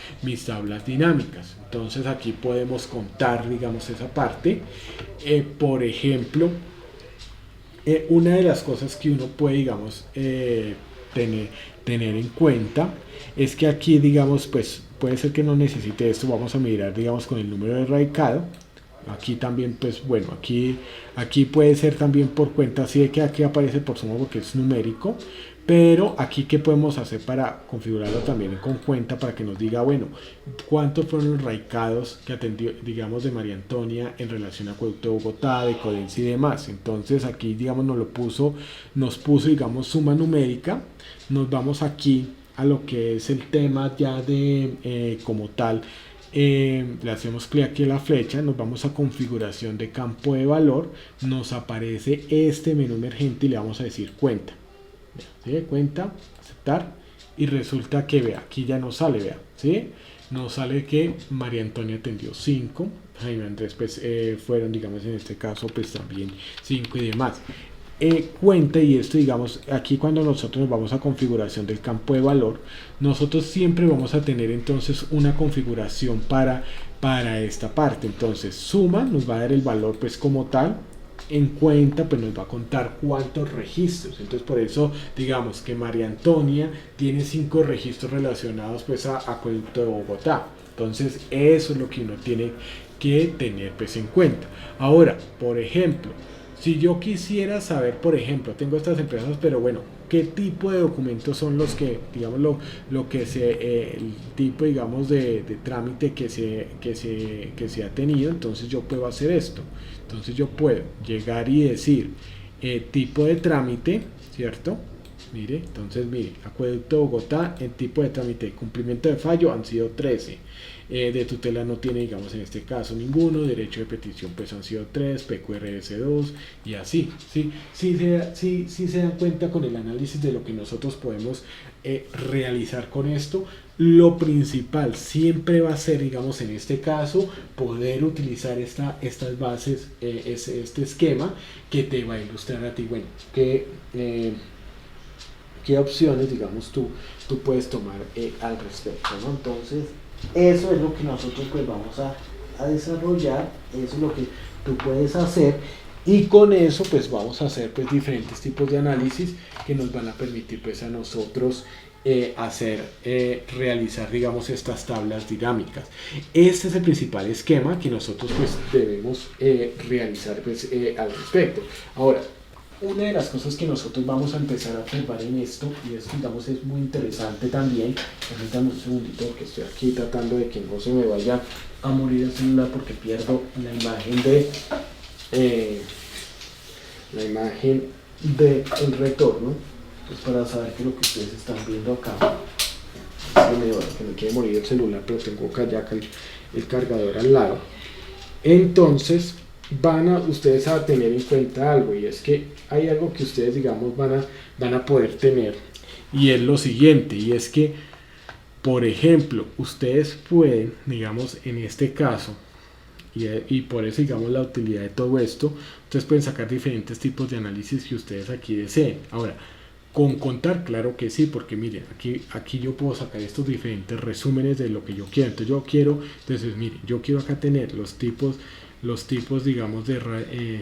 dinámicas. Entonces aquí podemos contar digamos esa parte. Por ejemplo, una de las cosas que uno puede digamos tener en cuenta es que aquí, digamos, pues puede ser que no necesite esto. Vamos a mirar, digamos, con el número de radicado. Aquí también, pues bueno, aquí puede ser también por cuenta, así de que aquí aparece por suma porque es numérico, pero aquí qué podemos hacer para configurarlo también con cuenta para que nos diga, bueno, cuántos fueron los radicados que atendió, digamos, de María Antonia en relación a Acueducto de Bogotá, de Codensa y demás. Entonces aquí, digamos, nos puso, digamos, suma numérica. Nos vamos aquí a lo que es el tema ya de como tal. Le hacemos clic aquí en la flecha, nos vamos a configuración de campo de valor, nos aparece este menú emergente y le vamos a decir cuenta. ¿Sí? Cuenta, aceptar, y resulta que vea, aquí ya nos sale, vea, ¿sí? Nos sale que María Antonia atendió 5, Jaime Andrés pues fueron, digamos, en este caso pues también 5 y demás. Cuenta, y esto, digamos, aquí cuando nosotros nos vamos a configuración del campo de valor, nosotros siempre vamos a tener entonces una configuración para esta parte. Entonces suma nos va a dar el valor pues como tal, en cuenta pues nos va a contar cuántos registros. Entonces por eso digamos que María Antonia tiene 5 registros relacionados pues a Acueducto de Bogotá. Entonces eso es lo que uno tiene que tener pues en cuenta. Ahora, por ejemplo, si yo quisiera saber, por ejemplo, tengo estas empresas, pero bueno, ¿qué tipo de documentos son los que, digamos, lo que el tipo, digamos, de trámite que se ha tenido? Entonces yo puedo hacer esto. Entonces yo puedo llegar y decir tipo de trámite, ¿cierto? Mire, entonces mire, Acueducto de Bogotá, en tipo de trámite, cumplimiento de fallo han sido 13. De tutela no tiene, digamos, en este caso ninguno. Derecho de petición pues han sido 3, PQRS 2 y así. Sí se dan cuenta con el análisis de lo que nosotros podemos realizar con esto. Lo principal siempre va a ser, digamos, en este caso, poder utilizar estas bases, este esquema que te va a ilustrar a ti, bueno, qué opciones, digamos, tú puedes tomar al respecto, ¿no? Entonces, eso es lo que nosotros pues vamos a desarrollar, eso es lo que tú puedes hacer, y con eso pues vamos a hacer pues diferentes tipos de análisis que nos van a permitir pues a nosotros realizar, digamos, estas tablas dinámicas. Este es el principal esquema que nosotros pues debemos realizar pues al respecto. Ahora, una de las cosas que nosotros vamos a empezar a observar en esto, y es, digamos, es muy interesante también, permítanme un segundito porque estoy aquí tratando de que no se me vaya a morir el celular porque pierdo la imagen del retorno, pues para saber que lo que ustedes están viendo acá, que me quiere morir el celular, pero tengo acá ya el cargador al lado. Entonces ustedes a tener en cuenta algo, y es que hay algo que ustedes, digamos, van a poder tener, y es lo siguiente, y es que, por ejemplo, ustedes pueden, digamos, en este caso, y por eso, digamos, la utilidad de todo esto, ustedes pueden sacar diferentes tipos de análisis que ustedes aquí deseen. Ahora, con contar, claro que sí, porque miren, aquí yo puedo sacar estos diferentes resúmenes de lo que yo quiero. Entonces miren, yo quiero acá tener los tipos, digamos, de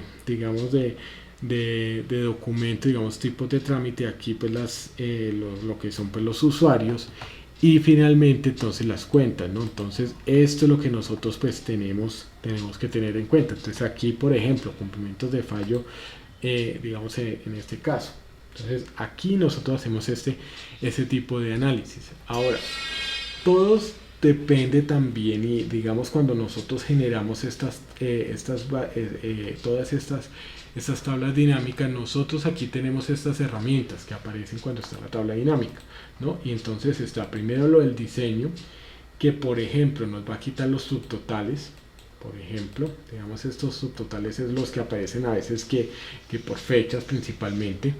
documento, digamos, tipos de trámite, aquí pues lo que son pues los usuarios, y finalmente entonces las cuentas, ¿no? Entonces esto es lo que nosotros pues tenemos que tener en cuenta. Entonces aquí, por ejemplo, cumplimientos de fallo, digamos, en este caso. Entonces aquí nosotros hacemos ese tipo de análisis. Ahora, todos depende también, y digamos, cuando nosotros generamos todas estas tablas dinámicas, nosotros aquí tenemos estas herramientas que aparecen cuando está la tabla dinámica, ¿no? Y entonces está primero lo del diseño, que por ejemplo nos va a quitar los subtotales. Por ejemplo, digamos, estos subtotales es los que aparecen a veces que por fechas principalmente.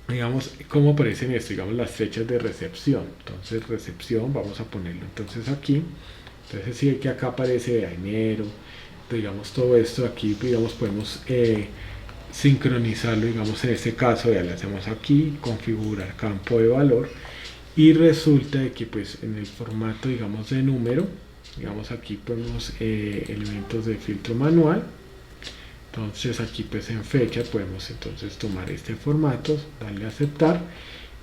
Digamos, ¿cómo aparecen esto? Digamos, las fechas de recepción. Entonces, recepción, vamos a ponerlo entonces aquí. Entonces, sí que acá aparece de enero, digamos, todo esto aquí, digamos, podemos sincronizarlo, digamos, en este caso, ya le hacemos aquí, configurar campo de valor, y resulta de que pues en el formato, digamos, de número, digamos, aquí ponemos elementos de filtro manual. Entonces aquí pues en fecha podemos entonces tomar este formato, darle a aceptar,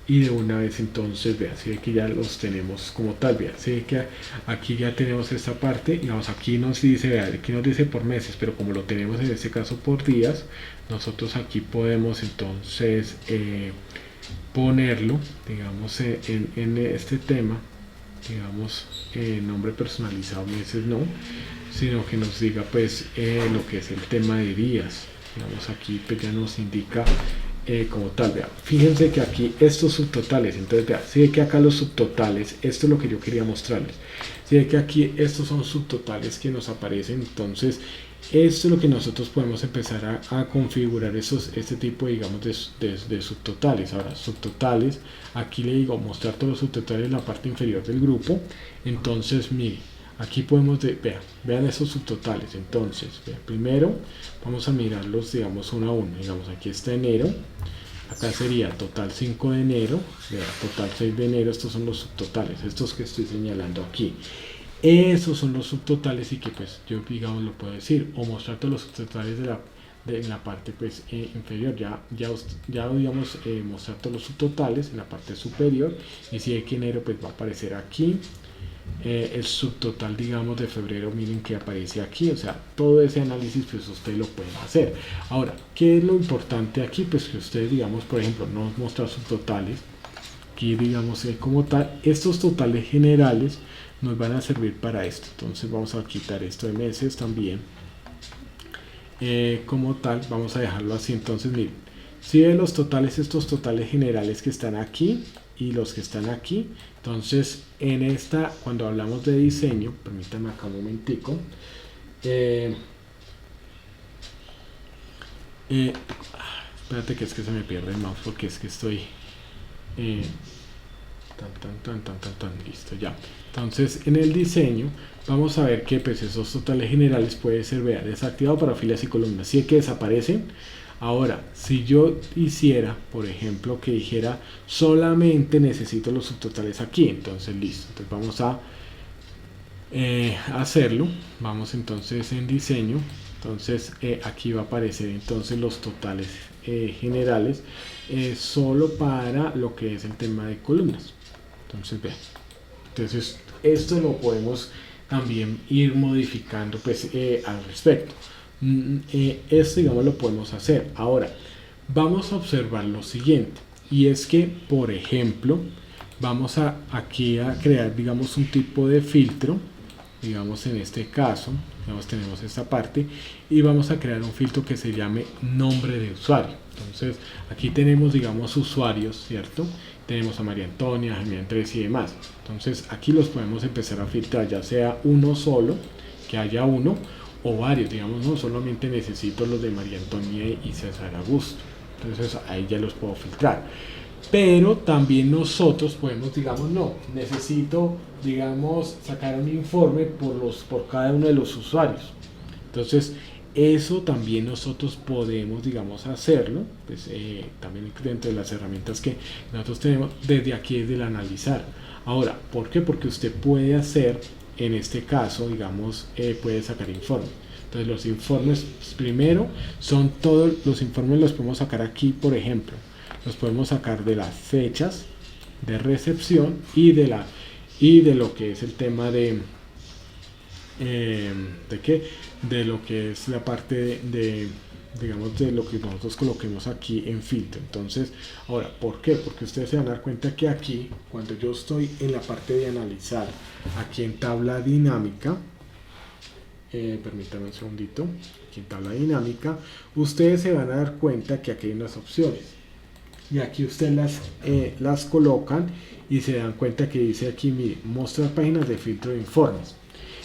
y de una vez entonces vea, si ve que ya los tenemos como tal, vea, si ve que aquí ya tenemos esta parte, digamos aquí nos dice, vea, aquí nos dice por meses, pero como lo tenemos en este caso por días, nosotros aquí podemos entonces ponerlo, digamos, en este tema, digamos, nombre personalizado, meses no, sino que nos diga pues lo que es el tema de días, digamos aquí pues ya nos indica como tal, vea, fíjense que aquí estos subtotales, entonces vea, si ve que acá los subtotales, esto es lo que yo quería mostrarles, si ve que aquí estos son subtotales que nos aparecen, entonces esto es lo que nosotros podemos empezar a configurar este tipo, digamos, de subtotales. Ahora, subtotales, aquí le digo mostrar todos los subtotales en la parte inferior del grupo. Entonces, mire, aquí podemos, vean esos subtotales. Entonces, primero vamos a mirarlos, digamos, uno a uno. Digamos, aquí está enero. Acá sería total 5 de enero, vea, total 6 de enero. Estos son los subtotales, estos que estoy señalando aquí. Esos son los subtotales y que pues yo digamos lo puedo decir o mostrarte los subtotales en la parte pues inferior, ya digamos mostrarte los subtotales en la parte superior y si hay que enero pues va a aparecer aquí el subtotal digamos de febrero, miren que aparece aquí, o sea todo ese análisis pues ustedes lo pueden hacer. Ahora, ¿qué es lo importante aquí? Pues que ustedes digamos por ejemplo no mostrar subtotales aquí digamos como tal, estos totales generales nos van a servir para esto, entonces vamos a quitar esto de meses también como tal, vamos a dejarlo así. Entonces miren, si ven los totales, estos totales generales que están aquí y los que están aquí, entonces en esta, cuando hablamos de diseño, permítanme acá un momentico, espérate que es que se me pierde el mouse porque es que estoy listo ya. Entonces en el diseño vamos a ver que pues esos totales generales puede ser, vea, desactivado para filas y columnas, si es que desaparecen. Ahora, si yo hiciera, por ejemplo, que dijera solamente necesito los subtotales aquí, entonces listo, entonces vamos a hacerlo, vamos entonces en diseño, entonces aquí va a aparecer entonces los totales generales solo para lo que es el tema de columnas. Entonces vean, entonces esto lo podemos también ir modificando pues al respecto. Esto digamos lo podemos hacer. Ahora vamos a observar lo siguiente, y es que por ejemplo vamos aquí a crear digamos un tipo de filtro, digamos en este caso digamos, tenemos esta parte y vamos a crear un filtro que se llame nombre de usuario. Entonces aquí tenemos digamos usuarios, ¿cierto? Tenemos a María Antonia, Jaime Andrés y demás. Entonces aquí los podemos empezar a filtrar, ya sea uno solo, que haya uno, o varios, digamos, no solamente necesito los de María Antonia y César Augusto. Entonces ahí ya los puedo filtrar. Pero también nosotros podemos, digamos, no, necesito, digamos, sacar un informe por cada uno de los usuarios. Entonces eso también nosotros podemos, digamos, hacerlo, pues también dentro de las herramientas que nosotros tenemos desde aquí, desde el analizar. Ahora, ¿por qué? Porque usted puede hacer, en este caso, digamos, puede sacar informes. Entonces los informes, primero, son todos los informes los podemos sacar aquí, por ejemplo, los podemos sacar de las fechas de recepción y de lo que es el tema de lo que es la parte digamos de lo que nosotros coloquemos aquí en filtro. Entonces ahora, ¿por qué? Porque ustedes se van a dar cuenta que aquí, cuando yo estoy en la parte de analizar, aquí en tabla dinámica, permítanme un segundito, aquí en tabla dinámica, ustedes se van a dar cuenta que aquí hay unas opciones y aquí ustedes las colocan y se dan cuenta que dice aquí, mire, mostrar páginas de filtro de informes.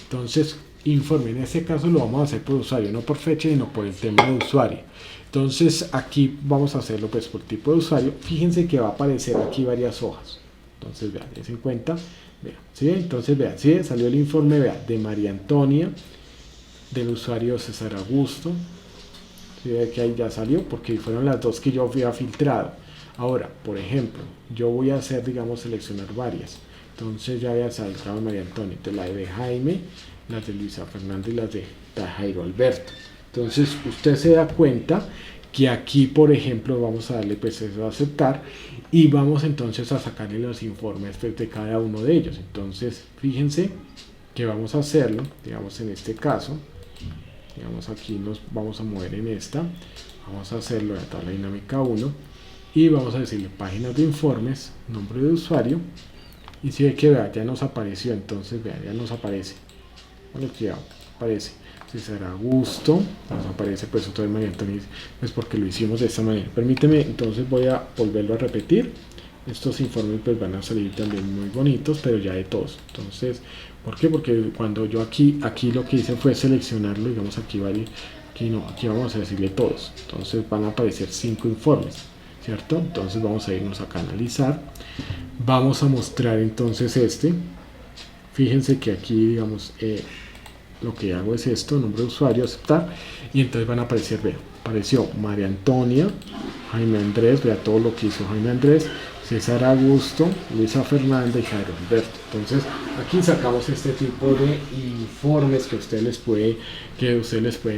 Entonces informe, en este caso lo vamos a hacer por usuario, no por fecha, sino por el tema de usuario. Entonces aquí vamos a hacerlo pues por tipo de usuario. Fíjense que va a aparecer aquí varias hojas. Entonces vean, dense en cuenta, vean, ¿sí? Entonces vean, ¿sí? Salió el informe, vean, de María Antonia, del usuario César Augusto, ¿sí? Ve que ahí ya salió porque fueron las dos que yo había filtrado. Ahora, por ejemplo, yo voy a hacer, digamos, seleccionar varias. Entonces ya había sacado María Antonia, entonces la de Jaime, las de Luisa Fernanda y las de Jairo Alberto. Entonces usted se da cuenta que aquí, por ejemplo, vamos a darle pues eso a aceptar y vamos entonces a sacarle los informes pues, de cada uno de ellos. Entonces, fíjense que vamos a hacerlo, digamos en este caso, digamos aquí nos vamos a mover en esta, vamos a hacerlo en la tabla dinámica 1 y vamos a decirle páginas de informes, nombre de usuario, y si ve que vea, ya nos apareció, entonces vea, ya nos aparece, bueno, cuidado, aparece César Augusto, nos aparece pues otra vez María Antonia, pues porque lo hicimos de esta manera. Permíteme, entonces voy a volverlo a repetir. Estos informes pues van a salir también muy bonitos, pero ya de todos. Entonces, ¿por qué? Porque cuando yo aquí lo que hice fue seleccionarlo, digamos aquí vale, aquí no, aquí vamos a decirle todos. Entonces van a aparecer 5 informes, ¿cierto? Entonces vamos a irnos acá a analizar. Vamos a mostrar entonces este. Fíjense que aquí, digamos, lo que hago es esto, nombre de usuario, aceptar, y entonces van a aparecer, vean, apareció María Antonia, Jaime Andrés, vea todo lo que hizo Jaime Andrés, César Augusto, Luisa Fernanda y Jairo Alberto. Entonces aquí sacamos este tipo de informes que usted les puede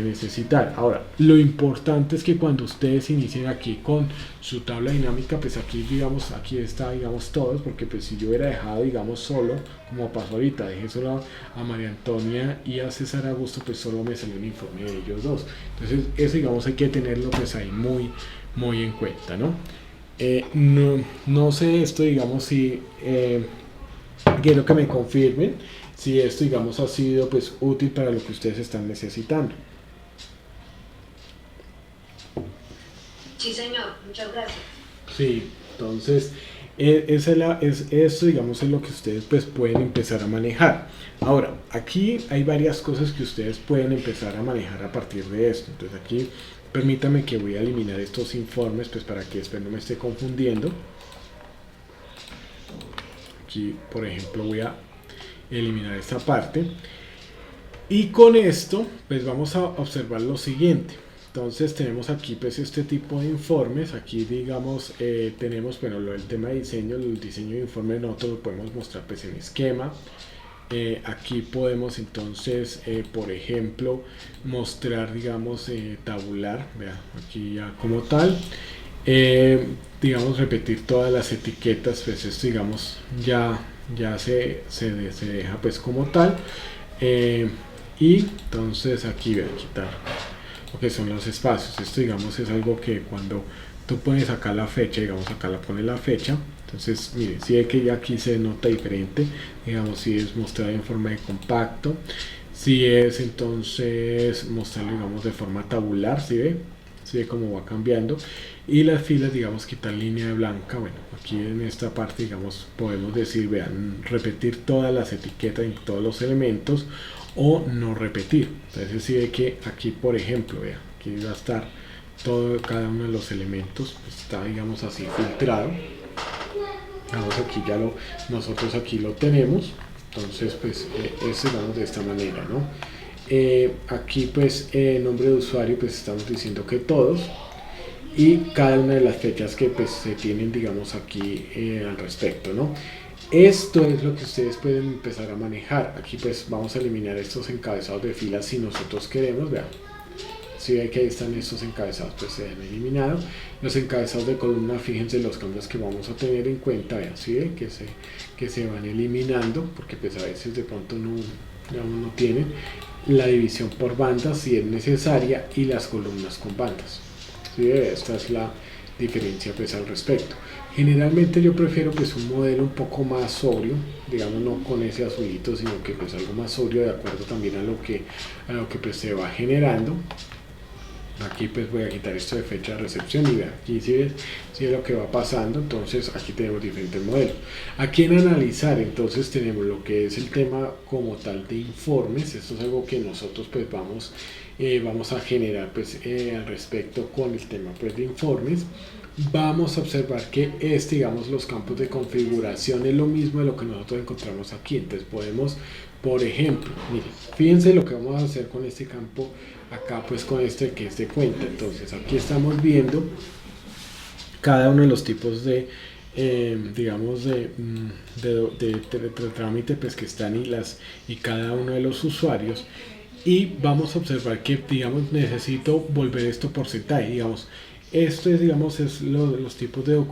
necesitar. Ahora, lo importante es que cuando ustedes inicien aquí con su tabla dinámica, pues aquí digamos, aquí está digamos todos, porque pues si yo hubiera dejado digamos solo, como pasó ahorita, dejé solo a María Antonia y a César Augusto, pues solo me salió un informe de ellos dos. Entonces eso digamos hay que tenerlo pues ahí muy en cuenta, ¿no? No sé esto, digamos, si quiero que me confirmen si esto, digamos, ha sido pues útil para lo que ustedes están necesitando. Sí, señor, muchas gracias. Sí, entonces esto, digamos, es lo que ustedes pues pueden empezar a manejar. Ahora, aquí hay varias cosas que ustedes pueden empezar a manejar a partir de esto. Entonces aquí permítame que voy a eliminar estos informes pues para que después no me esté confundiendo. Aquí por ejemplo voy a eliminar esta parte y con esto pues vamos a observar lo siguiente. Entonces tenemos aquí pues este tipo de informes. Aquí digamos tenemos bueno el tema de diseño, el diseño de informe nosotros lo podemos mostrar pues en esquema. Aquí podemos entonces por ejemplo mostrar digamos tabular, vea, aquí ya como tal, digamos repetir todas las etiquetas, pues esto digamos ya se deja pues como tal, y entonces aquí voy a quitar lo que son los espacios. Esto digamos es algo que cuando tú pones acá la fecha, digamos acá la pone la fecha. Entonces, miren, si ve que ya aquí se nota diferente, digamos, si es mostrado en forma de compacto, si es entonces mostrarlo, digamos, de forma tabular, si ve cómo va cambiando, y las filas, digamos, quitar línea blanca. Bueno, aquí en esta parte, digamos, podemos decir, vean, repetir todas las etiquetas en todos los elementos o no repetir. Entonces, si ve que aquí, por ejemplo, vean, aquí va a estar cada uno de los elementos, pues está, digamos, así filtrado. Vamos aquí nosotros aquí lo tenemos. Entonces pues vamos de esta manera, ¿no? Aquí pues nombre de usuario pues estamos diciendo que todos, y cada una de las fechas que pues se tienen digamos aquí al respecto, ¿no? Esto es lo que ustedes pueden empezar a manejar. Aquí pues vamos a eliminar estos encabezados de filas si nosotros queremos. Vean, si ve que ahí están estos encabezados, pues se han eliminado. Los encabezados de columna, fíjense los cambios que vamos a tener en cuenta. Vean, si ve que se van eliminando, porque pues a veces de pronto no tienen la división por bandas si es necesaria, y las columnas con bandas. ¿Sí ve? Esta es la diferencia pues al respecto. Generalmente yo prefiero pues un modelo un poco más sobrio, digamos, no con ese azulito, sino que pues algo más sobrio, de acuerdo también a lo que pues se va generando. Aquí pues voy a quitar esto de fecha de recepción y vean, aquí si es lo que va pasando. Entonces aquí tenemos diferentes modelos. Aquí en analizar entonces tenemos lo que es el tema como tal de informes. Esto es algo que nosotros pues vamos a generar pues al respecto con el tema pues de informes. Vamos a observar que digamos los campos de configuración es lo mismo de lo que nosotros encontramos aquí. Entonces podemos, por ejemplo, miren, fíjense lo que vamos a hacer con este campo acá, pues con este que es de cuenta. Entonces aquí estamos viendo cada uno de los tipos de digamos de trámite pues que están y cada uno de los usuarios. Y vamos a observar que digamos necesito volver esto porcentaje, digamos esto es, digamos, es los tipos de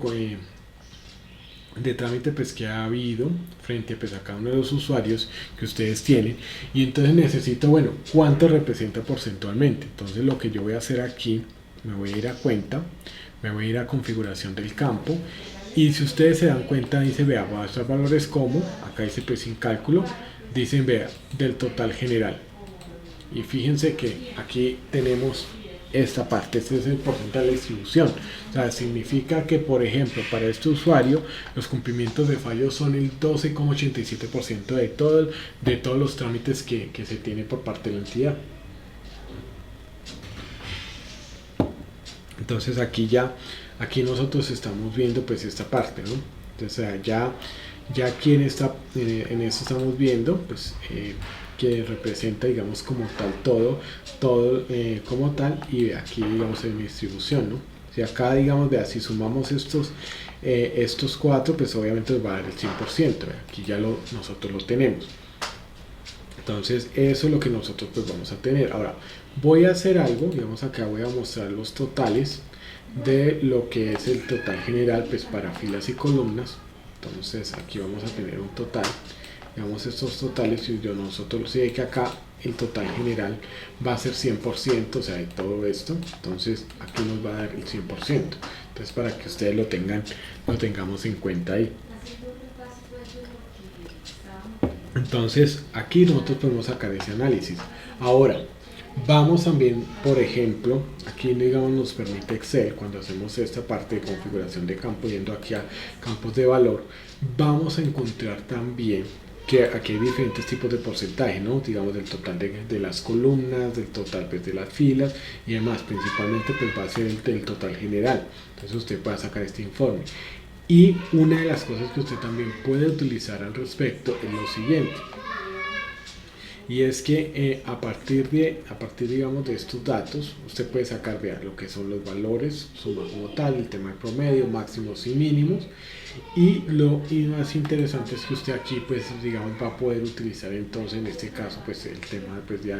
trámite pues que ha habido frente pues, a cada uno de los usuarios que ustedes tienen, y entonces necesito, bueno, cuánto representa porcentualmente. Entonces lo que yo voy a hacer aquí, me voy a ir a cuenta, me voy a ir a configuración del campo, y si ustedes se dan cuenta dice, vea, voy a mostrar valores como, acá dice pues sin cálculo, dicen, vea, del total general, y fíjense que aquí tenemos esta parte, este es el porcentaje de la distribución. O sea, significa que, por ejemplo, para este usuario los cumplimientos de fallo son el 12,87% de todos los trámites que se tiene por parte de la entidad. Entonces aquí nosotros estamos viendo pues esta parte, ¿no? Entonces ya aquí en esto estamos viendo pues que representa, digamos, como tal todo como tal, y aquí digamos en distribución, ¿no? Si acá digamos, vea, si sumamos estos cuatro, pues obviamente nos va a dar el 100%, aquí ya nosotros lo tenemos. Entonces eso es lo que nosotros pues vamos a tener. Ahora voy a hacer algo, digamos, acá voy a mostrar los totales de lo que es el total general pues para filas y columnas. Entonces aquí vamos a tener un total, digamos, estos totales, y nosotros sí, que acá el total general va a ser 100%, o sea, de todo esto. Entonces aquí nos va a dar el 100%. Entonces, para que ustedes lo tengamos en cuenta ahí. Entonces aquí nosotros podemos sacar ese análisis. Ahora vamos también, por ejemplo, aquí digamos nos permite Excel, cuando hacemos esta parte de configuración de campo, yendo aquí a campos de valor, vamos a encontrar también que aquí hay diferentes tipos de porcentaje, ¿no? Digamos, del total de las columnas, del total pues, de las filas y demás. Principalmente pues va a ser el total general. Entonces usted puede sacar este informe. Y una de las cosas que usted también puede utilizar al respecto es lo siguiente. Y es que a partir digamos de estos datos, usted puede sacar, vean, lo que son los valores, suma como tal, el tema de promedio, máximos y mínimos. Y lo más interesante es que usted aquí, pues, digamos, va a poder utilizar entonces, en este caso, pues, el tema pues, ya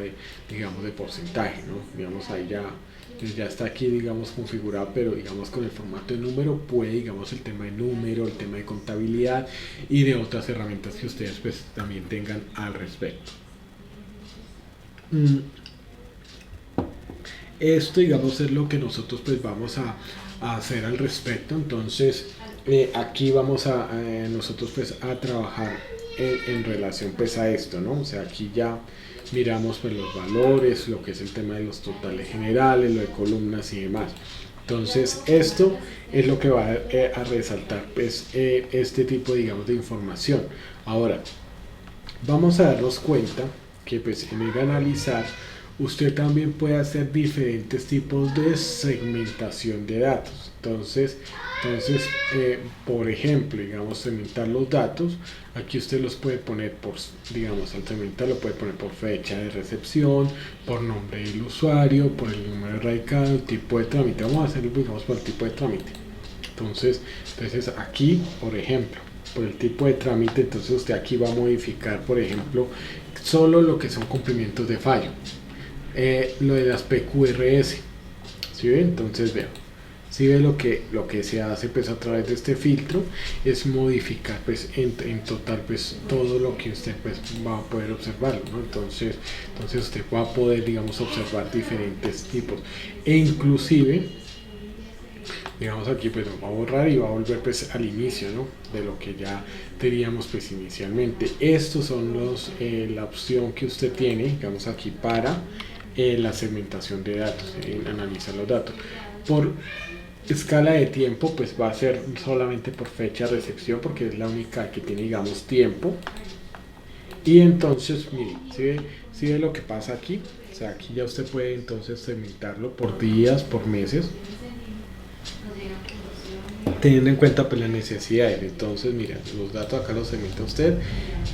digamos, de porcentaje, ¿no? Digamos, ahí ya está aquí, digamos, configurado, pero digamos con el formato de número puede, digamos, el tema de número, el tema de contabilidad y de otras herramientas que ustedes pues también tengan al respecto. Esto, digamos, es lo que nosotros pues vamos a hacer al respecto. Entonces aquí vamos nosotros pues a trabajar en relación pues a esto, ¿no? O sea, aquí ya miramos pues los valores, lo que es el tema de los totales generales, lo de columnas y demás. Entonces esto es lo que va a resaltar pues este tipo, digamos, de información. Ahora vamos a darnos cuenta que pues en el analizar usted también puede hacer diferentes tipos de segmentación de datos. Entonces por ejemplo, digamos, segmentar los datos, aquí usted los puede poner por, digamos, al segmentar lo puede poner por fecha de recepción, por nombre del usuario, por el número radicado, el tipo de trámite. Vamos a hacerlo, digamos, por el tipo de trámite. Entonces aquí, por ejemplo, por el tipo de trámite, entonces usted aquí va a modificar, por ejemplo, solo lo que son cumplimientos de fallo, lo de las PQRS, ¿sí ve? Entonces vean, si ve lo que se hace pues a través de este filtro es modificar pues en total pues todo lo que usted pues va a poder observarlo, ¿no? Entonces usted va a poder, digamos, observar diferentes tipos, e inclusive, digamos, aquí pues va a borrar y va a volver pues al inicio, ¿no? De lo que ya teníamos pues inicialmente. Estos son la opción que usted tiene, digamos, aquí para la segmentación de datos, analizar los datos. Por escala de tiempo pues va a ser solamente por fecha de recepción, porque es la única que tiene, digamos, tiempo. Y entonces miren, si ve lo que pasa aquí, o sea, aquí ya usted puede entonces segmentarlo por días, por meses, teniendo en cuenta pues las necesidades. Entonces mira, los datos acá los segmenta usted,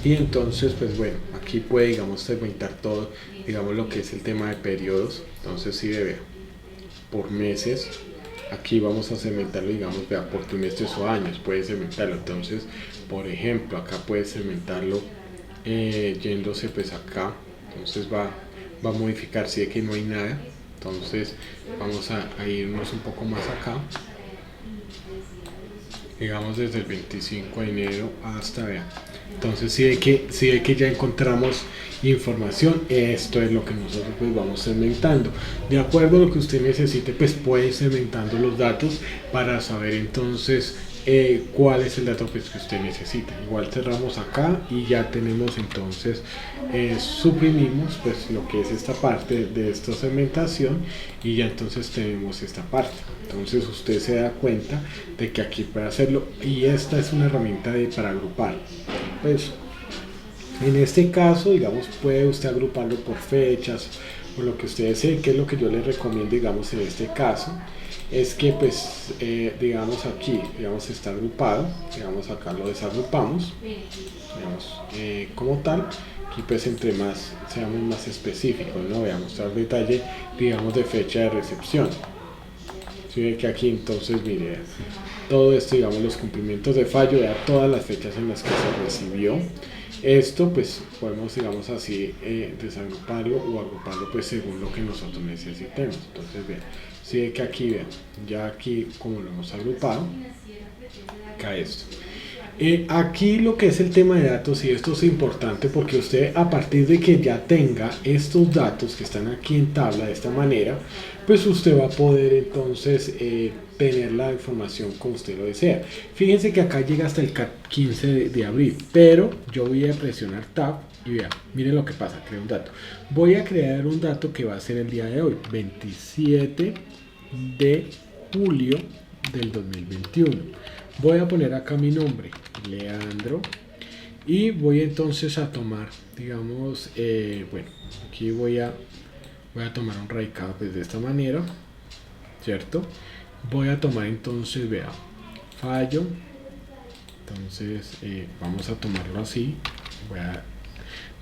y entonces pues bueno, aquí puede, digamos, segmentar todo, digamos, lo que es el tema de periodos. Entonces si ve, por meses, aquí vamos a segmentarlo, digamos, vea, por trimestres o años, puede segmentarlo. Entonces, por ejemplo, acá puede segmentarlo yéndose pues acá, entonces va a modificar, si ve que no hay nada, Entonces vamos a irnos un poco más acá, digamos desde el 25 de enero hasta, vean, entonces si ve que ya encontramos información. Esto es lo que nosotros pues vamos segmentando de acuerdo a lo que usted necesite, pues puede ir segmentando los datos para saber entonces cuál es el dato pues, que usted necesita. Igual cerramos acá y ya tenemos entonces suprimimos pues lo que es esta parte de esta segmentación y ya entonces tenemos esta parte. Entonces usted se da cuenta de que aquí puede hacerlo y esta es una herramienta para agrupar. Pues en este caso, digamos, puede usted agruparlo por fechas o lo que usted desee, que es lo que yo le recomiendo, digamos, en este caso, es que pues, digamos aquí, digamos, está agrupado, digamos, acá lo desagrupamos, digamos, como tal, aquí pues entre más, seamos más específicos, ¿no? Veamos el detalle, digamos, de fecha de recepción. Si ve que aquí entonces, mire, todo esto, digamos, los cumplimientos de fallo, vea todas las fechas en las que se recibió. Esto pues podemos, digamos así, desagruparlo o agruparlo pues según lo que nosotros necesitemos. Entonces vean, si ve que aquí, vean, ya aquí como lo hemos agrupado, acá esto. Aquí lo que es el tema de datos, y esto es importante porque usted a partir de que ya tenga estos datos que están aquí en tabla de esta manera, pues usted va a poder entonces tener la información como usted lo desea. Fíjense que acá llega hasta el 15 de abril, pero yo voy a presionar Tab y vean, miren lo que pasa, creo un dato. Voy a crear un dato que va a ser el día de hoy, 27 de julio del 2021. Voy a poner acá mi nombre, Leandro, y voy entonces a tomar, digamos, bueno, aquí voy a tomar un radicado pues de esta manera, ¿cierto? Voy a tomar entonces, vea, fallo, entonces vamos a tomarlo así,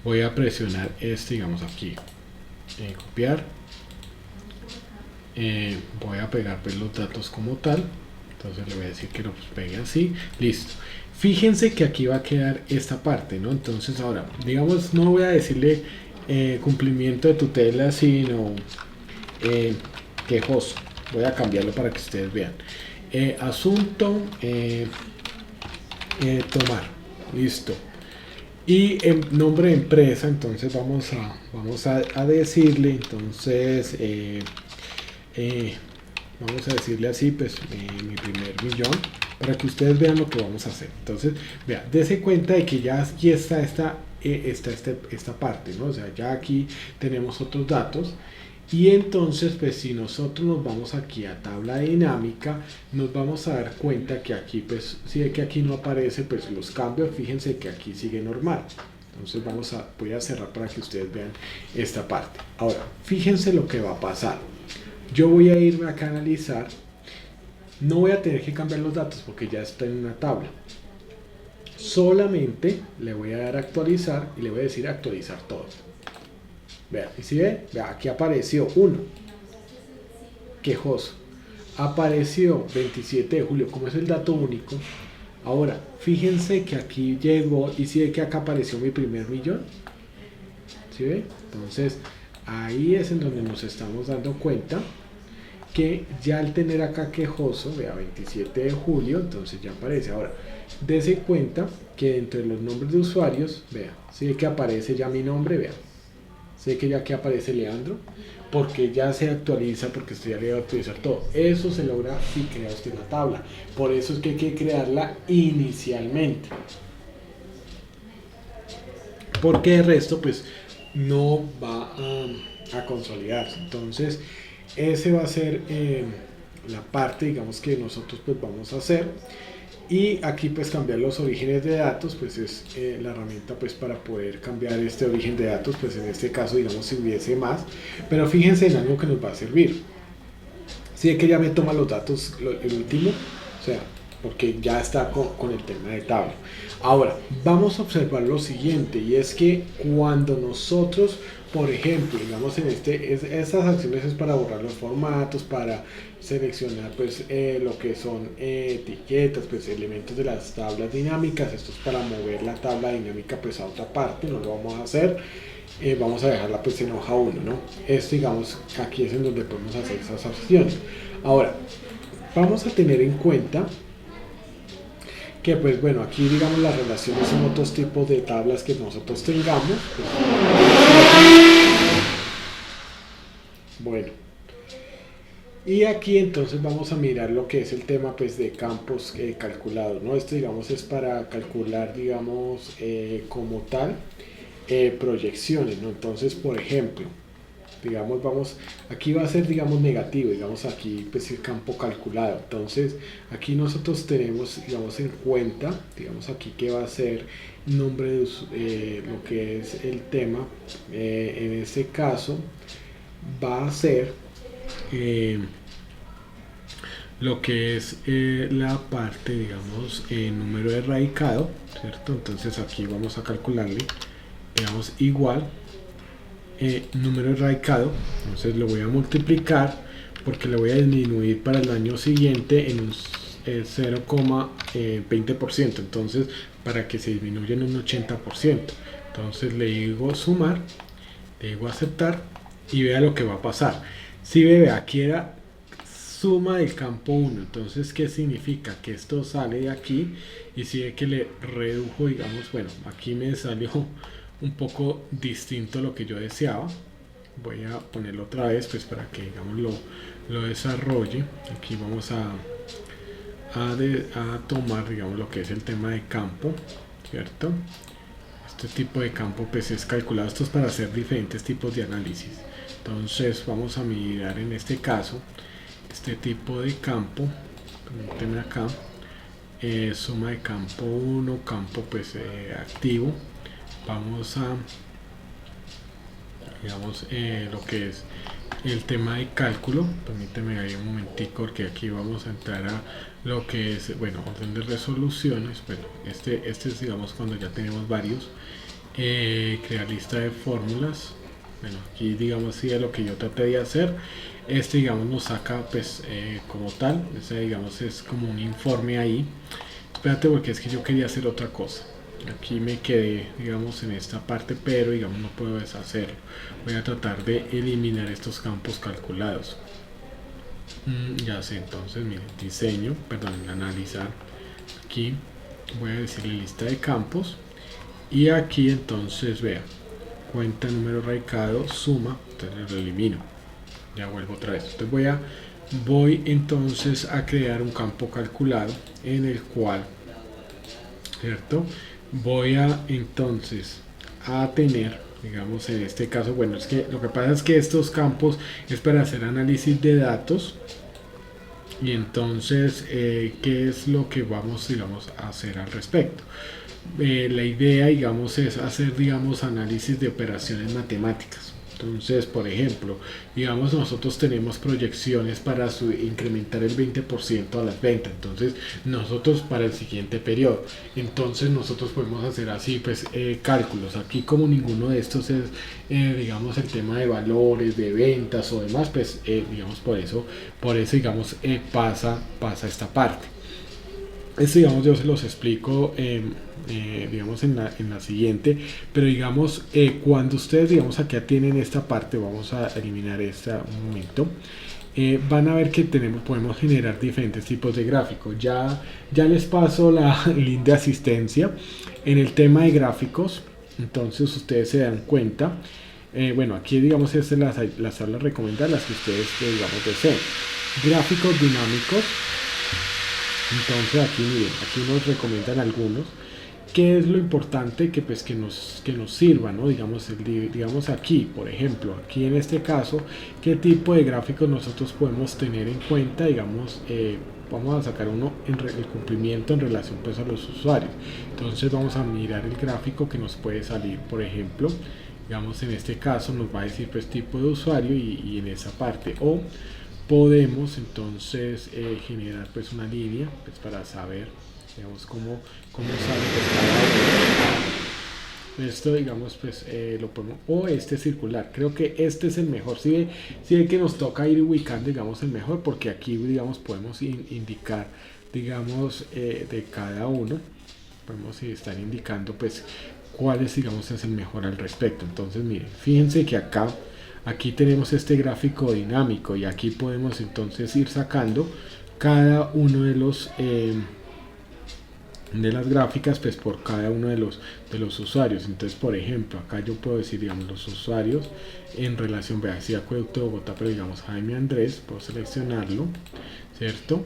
voy a presionar este, digamos aquí, copiar, voy a pegar pues los datos como tal. Entonces le voy a decir que lo pegue así, listo. Fíjense que aquí va a quedar esta parte, ¿no? Entonces ahora, digamos, no voy a decirle cumplimiento de tutela, sino quejoso. Voy a cambiarlo para que ustedes vean. Asunto, tomar, listo. Y en nombre de empresa, entonces vamos a decirle, entonces, vamos a decirle así, pues mi primer millón, para que ustedes vean lo que vamos a hacer. Entonces, vean, dése cuenta de que ya aquí está esta parte, ¿no? O sea, ya aquí tenemos otros datos. Y entonces, pues si nosotros nos vamos aquí a tabla dinámica, nos vamos a dar cuenta que aquí, pues, si es que aquí no aparece, pues los cambios, fíjense que aquí sigue normal. Entonces voy a cerrar para que ustedes vean esta parte. Ahora, fíjense lo que va a pasar. Yo voy a irme acá a analizar, no voy a tener que cambiar los datos porque ya está en una tabla. Solamente le voy a dar a actualizar y le voy a decir actualizar todo. Vean, y si ven, vea, aquí apareció 1, quejoso. Apareció 27 de julio, como es el dato único. Ahora, fíjense que aquí llegó y si ve que acá apareció mi primer millón. ¿Sí ve? Entonces, ahí es en donde nos estamos dando cuenta que ya al tener acá quejoso, vea, 27 de julio, entonces ya aparece. Ahora, dése cuenta que entre los nombres de usuarios, vea, si que aparece ya mi nombre, vea, sé que ya aquí aparece Leandro, porque ya se actualiza, porque usted ya le va a actualizar todo. Eso se logra si crea usted la tabla. Por eso es que hay que crearla inicialmente. Porque el resto, pues, no va a consolidarse. Entonces, ese va a ser la parte, digamos, que nosotros pues vamos a hacer. Y aquí pues cambiar los orígenes de datos, pues es la herramienta pues para poder cambiar este origen de datos, pues en este caso digamos si hubiese más, pero fíjense en algo que nos va a servir. Si es que ya me toma los datos, el último, o sea, porque ya está con el tema de tabla. Ahora, vamos a observar lo siguiente, y es que cuando nosotros, por ejemplo, digamos en estas acciones es para borrar los formatos, para seleccionar pues lo que son etiquetas, pues elementos de las tablas dinámicas. Esto es para mover la tabla dinámica pues a otra parte, no lo vamos a hacer. Vamos a dejarla pues en hoja 1, ¿no? Esto, digamos, aquí es en donde podemos hacer esas opciones. Ahora, vamos a tener en cuenta que pues bueno, aquí digamos las relaciones son otros tipos de tablas que nosotros tengamos. Bueno, y aquí entonces vamos a mirar lo que es el tema pues de campos calculados, ¿no? Esto digamos es para calcular, digamos, como tal proyecciones, ¿no? Entonces, por ejemplo, digamos, aquí va a ser, digamos, negativo, digamos, aquí pues el campo calculado. Entonces, aquí nosotros tenemos, digamos, en cuenta, digamos, aquí que va a ser nombre de lo que es el tema. En este caso va a ser lo que es la parte, digamos, número de radicado, ¿cierto? Entonces aquí vamos a calcularle, digamos, igual número radicado. Entonces lo voy a multiplicar porque le voy a disminuir para el año siguiente en un 0,20%, entonces para que se disminuya en un 80%. Entonces le digo sumar, le digo aceptar y vea lo que va a pasar. Si ve, aquí era suma del campo 1, entonces ¿qué significa? Que esto sale de aquí, y si ve que le redujo, digamos, bueno, aquí me salió un poco distinto a lo que yo deseaba. Voy a ponerlo otra vez pues para que, digamos, lo desarrolle. Aquí vamos a tomar, digamos, lo que es el tema de campo, ¿cierto? Este tipo de campo pues es calculado, esto es para hacer diferentes tipos de análisis. Entonces vamos a mirar en este caso este tipo de campo. Permítanme acá, suma de campo 1, campo pues activo. Vamos a, digamos, lo que es el tema de cálculo. Permíteme ahí un momentico, porque aquí vamos a entrar a lo que es, bueno, orden de resoluciones. Bueno, este es, digamos, cuando ya tenemos varios. Crear lista de fórmulas. Bueno, aquí, digamos, sí es lo que yo traté de hacer. Digamos, nos saca pues como tal. Digamos, es como un informe ahí. Espérate, porque es que yo quería hacer otra cosa. Aquí me quedé, digamos, en esta parte, pero digamos no puedo deshacerlo. Voy a tratar de eliminar estos campos calculados. Ya sé, entonces miren, diseño, perdón, analizar. Aquí voy a decirle lista de campos, y aquí entonces vea, cuenta número radicado, suma, entonces lo elimino. Ya vuelvo otra vez. Entonces voy entonces a crear un campo calculado en el cual, ¿cierto? Voy a entonces a tener, digamos, en este caso, bueno, es que lo que pasa es que estos campos es para hacer análisis de datos. Y entonces, ¿qué es lo que vamos, digamos, a hacer al respecto? La idea, digamos, es hacer, digamos, análisis de operaciones matemáticas. Entonces, por ejemplo, digamos, nosotros tenemos proyecciones para incrementar el 20% a las ventas. Entonces, nosotros para el siguiente periodo. Entonces, nosotros podemos hacer así, pues, cálculos. Aquí, como ninguno de estos es, digamos, el tema de valores, de ventas o demás, pues, digamos, por eso, digamos, pasa esta parte. Esto, digamos, yo se los explico digamos en la siguiente, pero digamos cuando ustedes, digamos, acá tienen esta parte, vamos a eliminar esta un momento. Van a ver que podemos generar diferentes tipos de gráficos. Ya les paso la link de asistencia en el tema de gráficos, entonces ustedes se dan cuenta. Bueno, aquí, digamos, estas son las tablas recomendadas, las que ustedes, digamos, deseen. Gráficos dinámicos. Entonces aquí miren, aquí nos recomiendan algunos. ¿Qué es lo importante que nos sirva, ¿no? Digamos aquí, por ejemplo, aquí en este caso, ¿qué tipo de gráficos nosotros podemos tener en cuenta? Digamos, vamos a sacar uno en el cumplimiento en relación pues a los usuarios. Entonces vamos a mirar el gráfico que nos puede salir, por ejemplo, digamos en este caso nos va a decir pues tipo de usuario y en esa parte, o podemos entonces generar pues una línea pues para saber, digamos, cómo sale pues, cada uno. Esto, digamos, pues lo podemos, o este circular, creo que este es el mejor. Si ve que nos toca ir ubicando, digamos, el mejor, porque aquí, digamos, podemos indicar, digamos, de cada uno, podemos estar indicando pues cuál es, digamos, es el mejor al respecto. Entonces, miren, fíjense que aquí tenemos este gráfico dinámico y aquí podemos entonces ir sacando cada uno de los de las gráficas pues por cada uno de los usuarios. Entonces, por ejemplo, acá yo puedo decir, digamos, los usuarios en relación, vea, si Acueducto de Bogotá, pero digamos Jaime Andrés, puedo seleccionarlo, ¿cierto?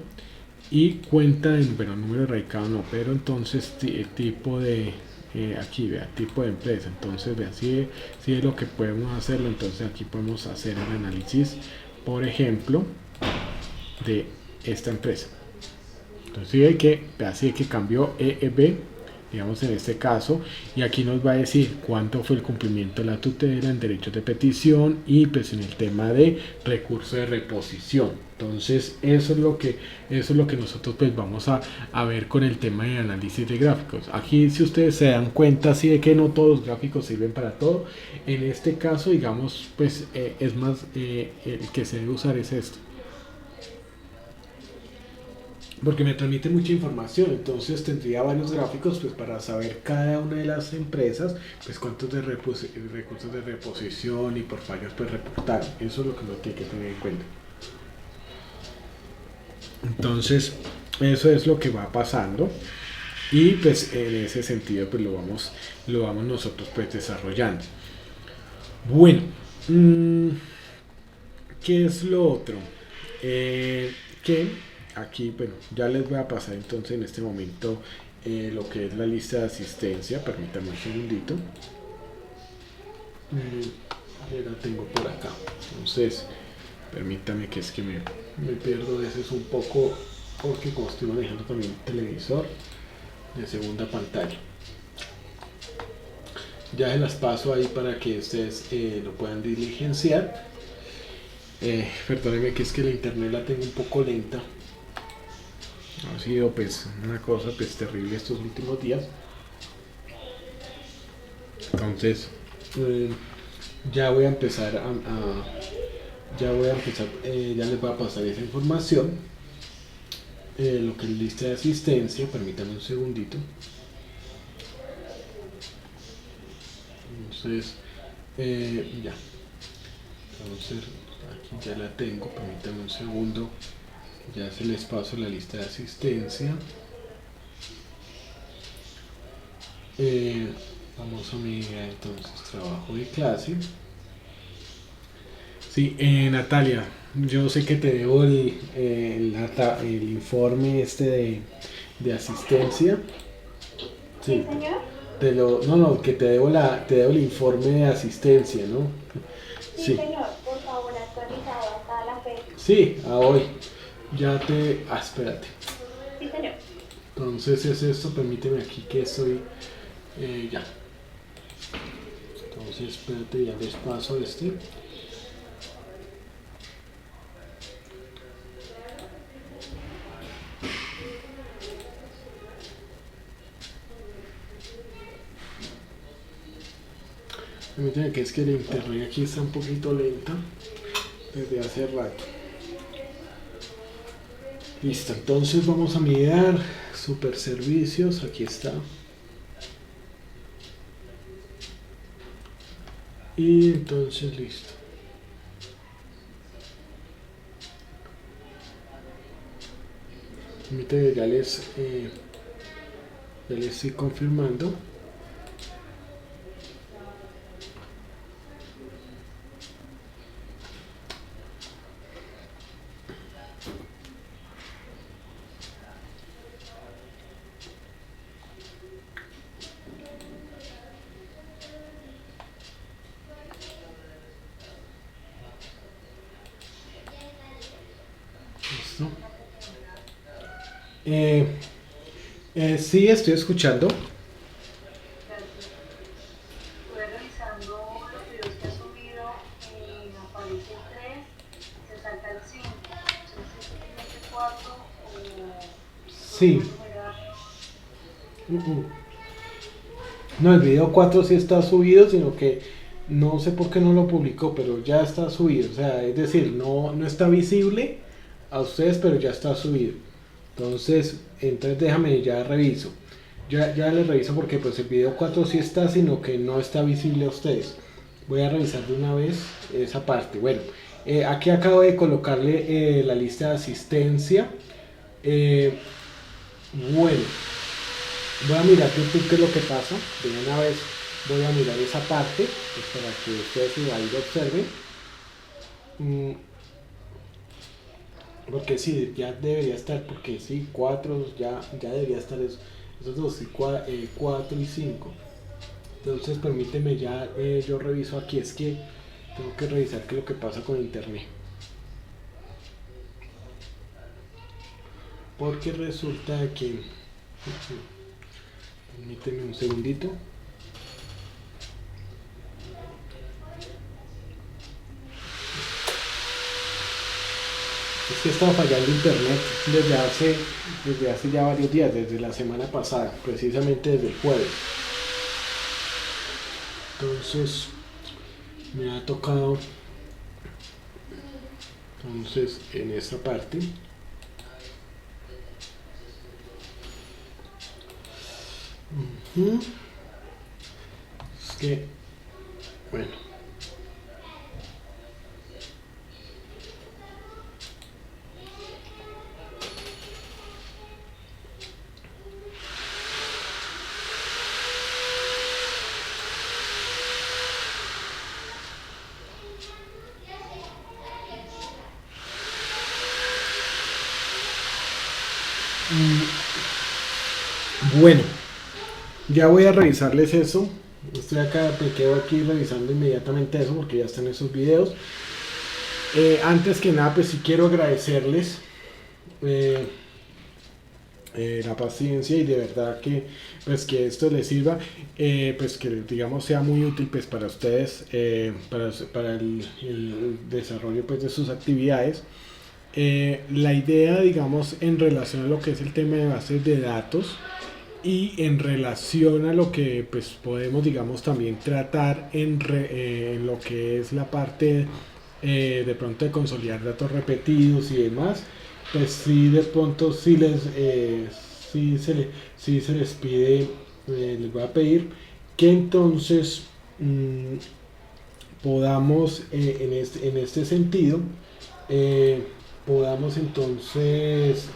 Y cuenta de, bueno, número de radicado no, pero entonces tipo de aquí, vea, tipo de empresa. Entonces, vea, si es lo que podemos hacerlo. Entonces aquí podemos hacer el análisis, por ejemplo, de esta empresa. Entonces así que cambió EEB, digamos, en este caso, y aquí nos va a decir cuánto fue el cumplimiento de la tutela en derechos de petición y pues en el tema de recurso de reposición. Entonces eso es lo que nosotros pues vamos a ver con el tema de análisis de gráficos. Aquí, si ustedes se dan cuenta, así de que no todos los gráficos sirven para todo. En este caso, digamos, pues es más el que se debe usar es esto, porque me transmite mucha información. Entonces tendría varios gráficos pues para saber cada una de las empresas pues cuántos de recursos de reposición y por fallos pues reportaron. Eso es lo que uno tiene que tener en cuenta. Entonces eso es lo que va pasando y pues en ese sentido pues lo vamos nosotros pues desarrollando. Bueno, ¿qué es lo otro? Que aquí, bueno, ya les voy a pasar entonces en este momento lo que es la lista de asistencia. Permítanme un segundito. Ya la tengo por acá. Entonces, permítame, que es que me pierdo a veces un poco, porque como estoy manejando también un televisor de segunda pantalla. Ya se las paso ahí para que ustedes lo puedan diligenciar. Perdónenme, que es que la internet la tengo un poco lenta. Ha sido pues una cosa pues terrible estos últimos días. Entonces ya voy a empezar ya les voy a pasar esa información, lo que es lista de asistencia. Permítanme un segundito. Entonces ya, entonces aquí ya la tengo. Permítanme un segundo. Ya se les paso la lista de asistencia. Vamos a mirar entonces trabajo de clase. Sí, Natalia, yo sé que te debo el informe este de asistencia. Sí, señor. No, que te debo el informe de asistencia, ¿no? Sí, señor, por favor, actualizado hasta la fecha. Sí, a hoy. Espérate. Sí, señor. Entonces es esto, permíteme aquí que estoy ya. Entonces espérate, ya les paso este. Permíteme, que es que la internet aquí está un poquito lenta desde hace rato. Listo, entonces vamos a mirar super servicios. Aquí está. Y entonces listo. Permítame, ya les estoy confirmando. Sí, estoy escuchando. Estuve revisando los videos que has subido, aparece 3, se salta el 5. Sí. No, el video 4 sí está subido, sino que no sé por qué no lo publicó, pero ya está subido. O sea, es decir, no está visible a ustedes, pero ya está subido. Entonces déjame, ya reviso. Ya les reviso porque pues el video 4 sí está, sino que no está visible a ustedes. Voy a revisar de una vez esa parte. Bueno, aquí acabo de colocarle la lista de asistencia. Bueno, voy a mirar YouTube qué es lo que pasa. De una vez voy a mirar esa parte pues, para que ustedes ahí lo observen. Porque sí, ya debería estar, porque sí, 4 ya debería estar esos dos, 4 y 5. Entonces permíteme ya, yo reviso aquí, es que tengo que revisar qué es lo que pasa con internet. Porque resulta que, permíteme un segundito. Es que estaba fallando internet desde hace ya varios días, desde la semana pasada, precisamente desde el jueves. Entonces me ha tocado en esta parte es que bueno, bueno, ya voy a revisarles eso. Estoy acá, me quedo aquí revisando inmediatamente eso porque ya están esos videos. Antes que nada, pues sí quiero agradecerles la paciencia y de verdad que pues que esto les sirva, pues que digamos sea muy útil pues para ustedes, para el desarrollo pues de sus actividades. La idea digamos en relación a lo que es el tema de bases de datos y en relación a lo que pues podemos digamos también tratar en lo que es la parte de pronto de consolidar datos repetidos y demás, pues sí de pronto sí se les pide, les voy a pedir que entonces podamos en este sentido podamos entonces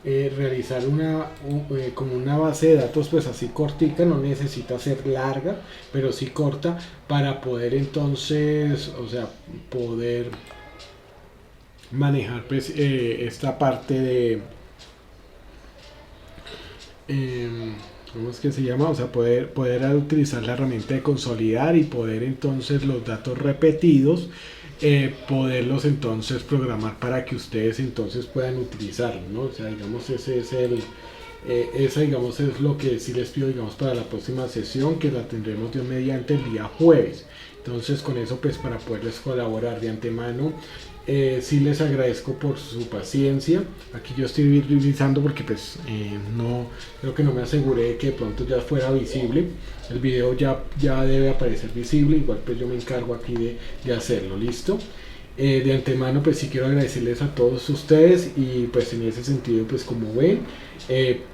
realizar como una base de datos pues así cortica, no necesita ser larga, pero sí corta para poder entonces, o sea, poder manejar pues esta parte de ¿cómo es que se llama? O sea, poder utilizar la herramienta de consolidar y poder entonces los datos repetidos poderlos entonces programar para que ustedes entonces puedan utilizarlo, ¿no? O sea, digamos ese es esa digamos es lo que sí les pido digamos para la próxima sesión, que la tendremos Dios mediante el día jueves. Entonces con eso pues para poderles colaborar de antemano, sí les agradezco por su paciencia. Aquí yo estoy revisando porque pues no creo que no me aseguré de que de pronto ya fuera visible. El video ya debe aparecer visible, igual pues yo me encargo aquí de hacerlo, listo. De antemano pues sí quiero agradecerles a todos ustedes y pues en ese sentido pues como ven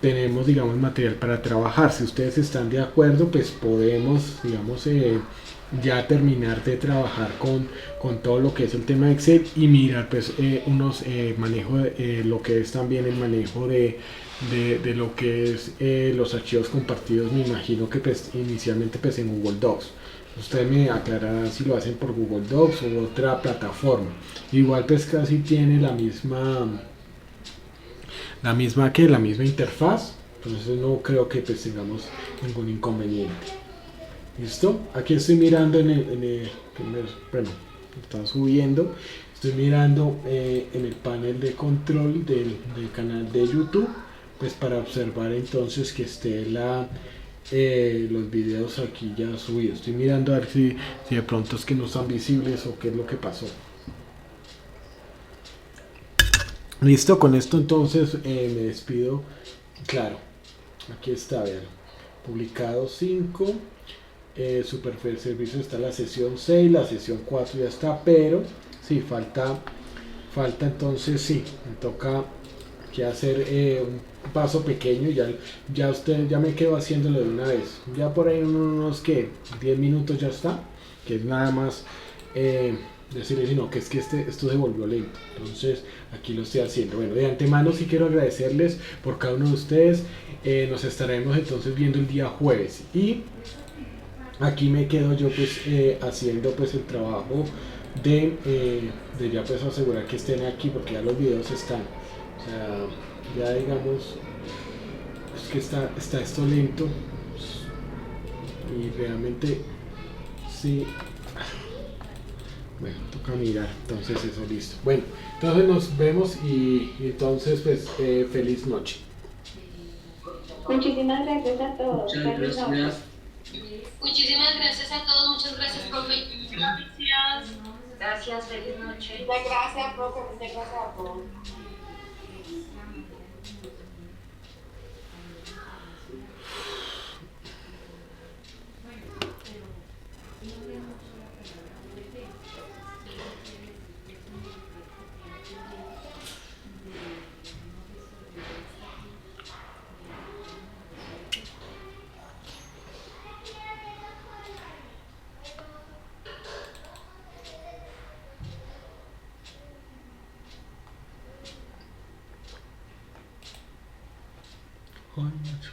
tenemos digamos material para trabajar. Si ustedes están de acuerdo pues podemos digamos ya terminar de trabajar con todo lo que es el tema de Excel y mirar pues unos manejo lo que es también el manejo de lo que es los archivos compartidos. Me imagino que pues inicialmente pues en Google Docs. Usted me aclarará si lo hacen por Google Docs o otra plataforma. Igual pues casi tiene la misma interfaz, entonces no creo que pues tengamos ningún inconveniente. ¿Listo? Aquí estoy mirando en el primer, bueno, está subiendo, estoy mirando en el panel de control del canal de YouTube, pues para observar entonces que esté los videos aquí ya subidos. Estoy mirando a ver si de pronto es que no están visibles o qué es lo que pasó. Listo, con esto entonces me despido. Claro, aquí está, vean. Publicado 5. Superfair Servicio está la sesión 6, la sesión 4 ya está, pero sí, falta entonces, sí, me toca que hacer un paso pequeño, ya me quedo haciéndolo de una vez, ya por ahí unos que 10 minutos ya está, que es nada más decirle, sino que es que esto se volvió lento, entonces aquí lo estoy haciendo. Bueno, de antemano sí quiero agradecerles por cada uno de ustedes. Nos estaremos entonces viendo el día jueves, y aquí me quedo yo pues haciendo pues el trabajo de ya pues asegurar que estén aquí, porque ya los videos están, o sea, ya digamos, es que está esto lento, y realmente sí. Bueno, toca mirar, entonces eso, listo. Bueno, entonces nos vemos, y entonces pues feliz noche. Muchísimas gracias a todos. Muchas Feliz noche. gracias. Muchísimas gracias a todos, muchas gracias, profe. Gracias. Gracias, feliz noche. Muchas gracias, profe. Muchas gracias a todos. Ay, macho.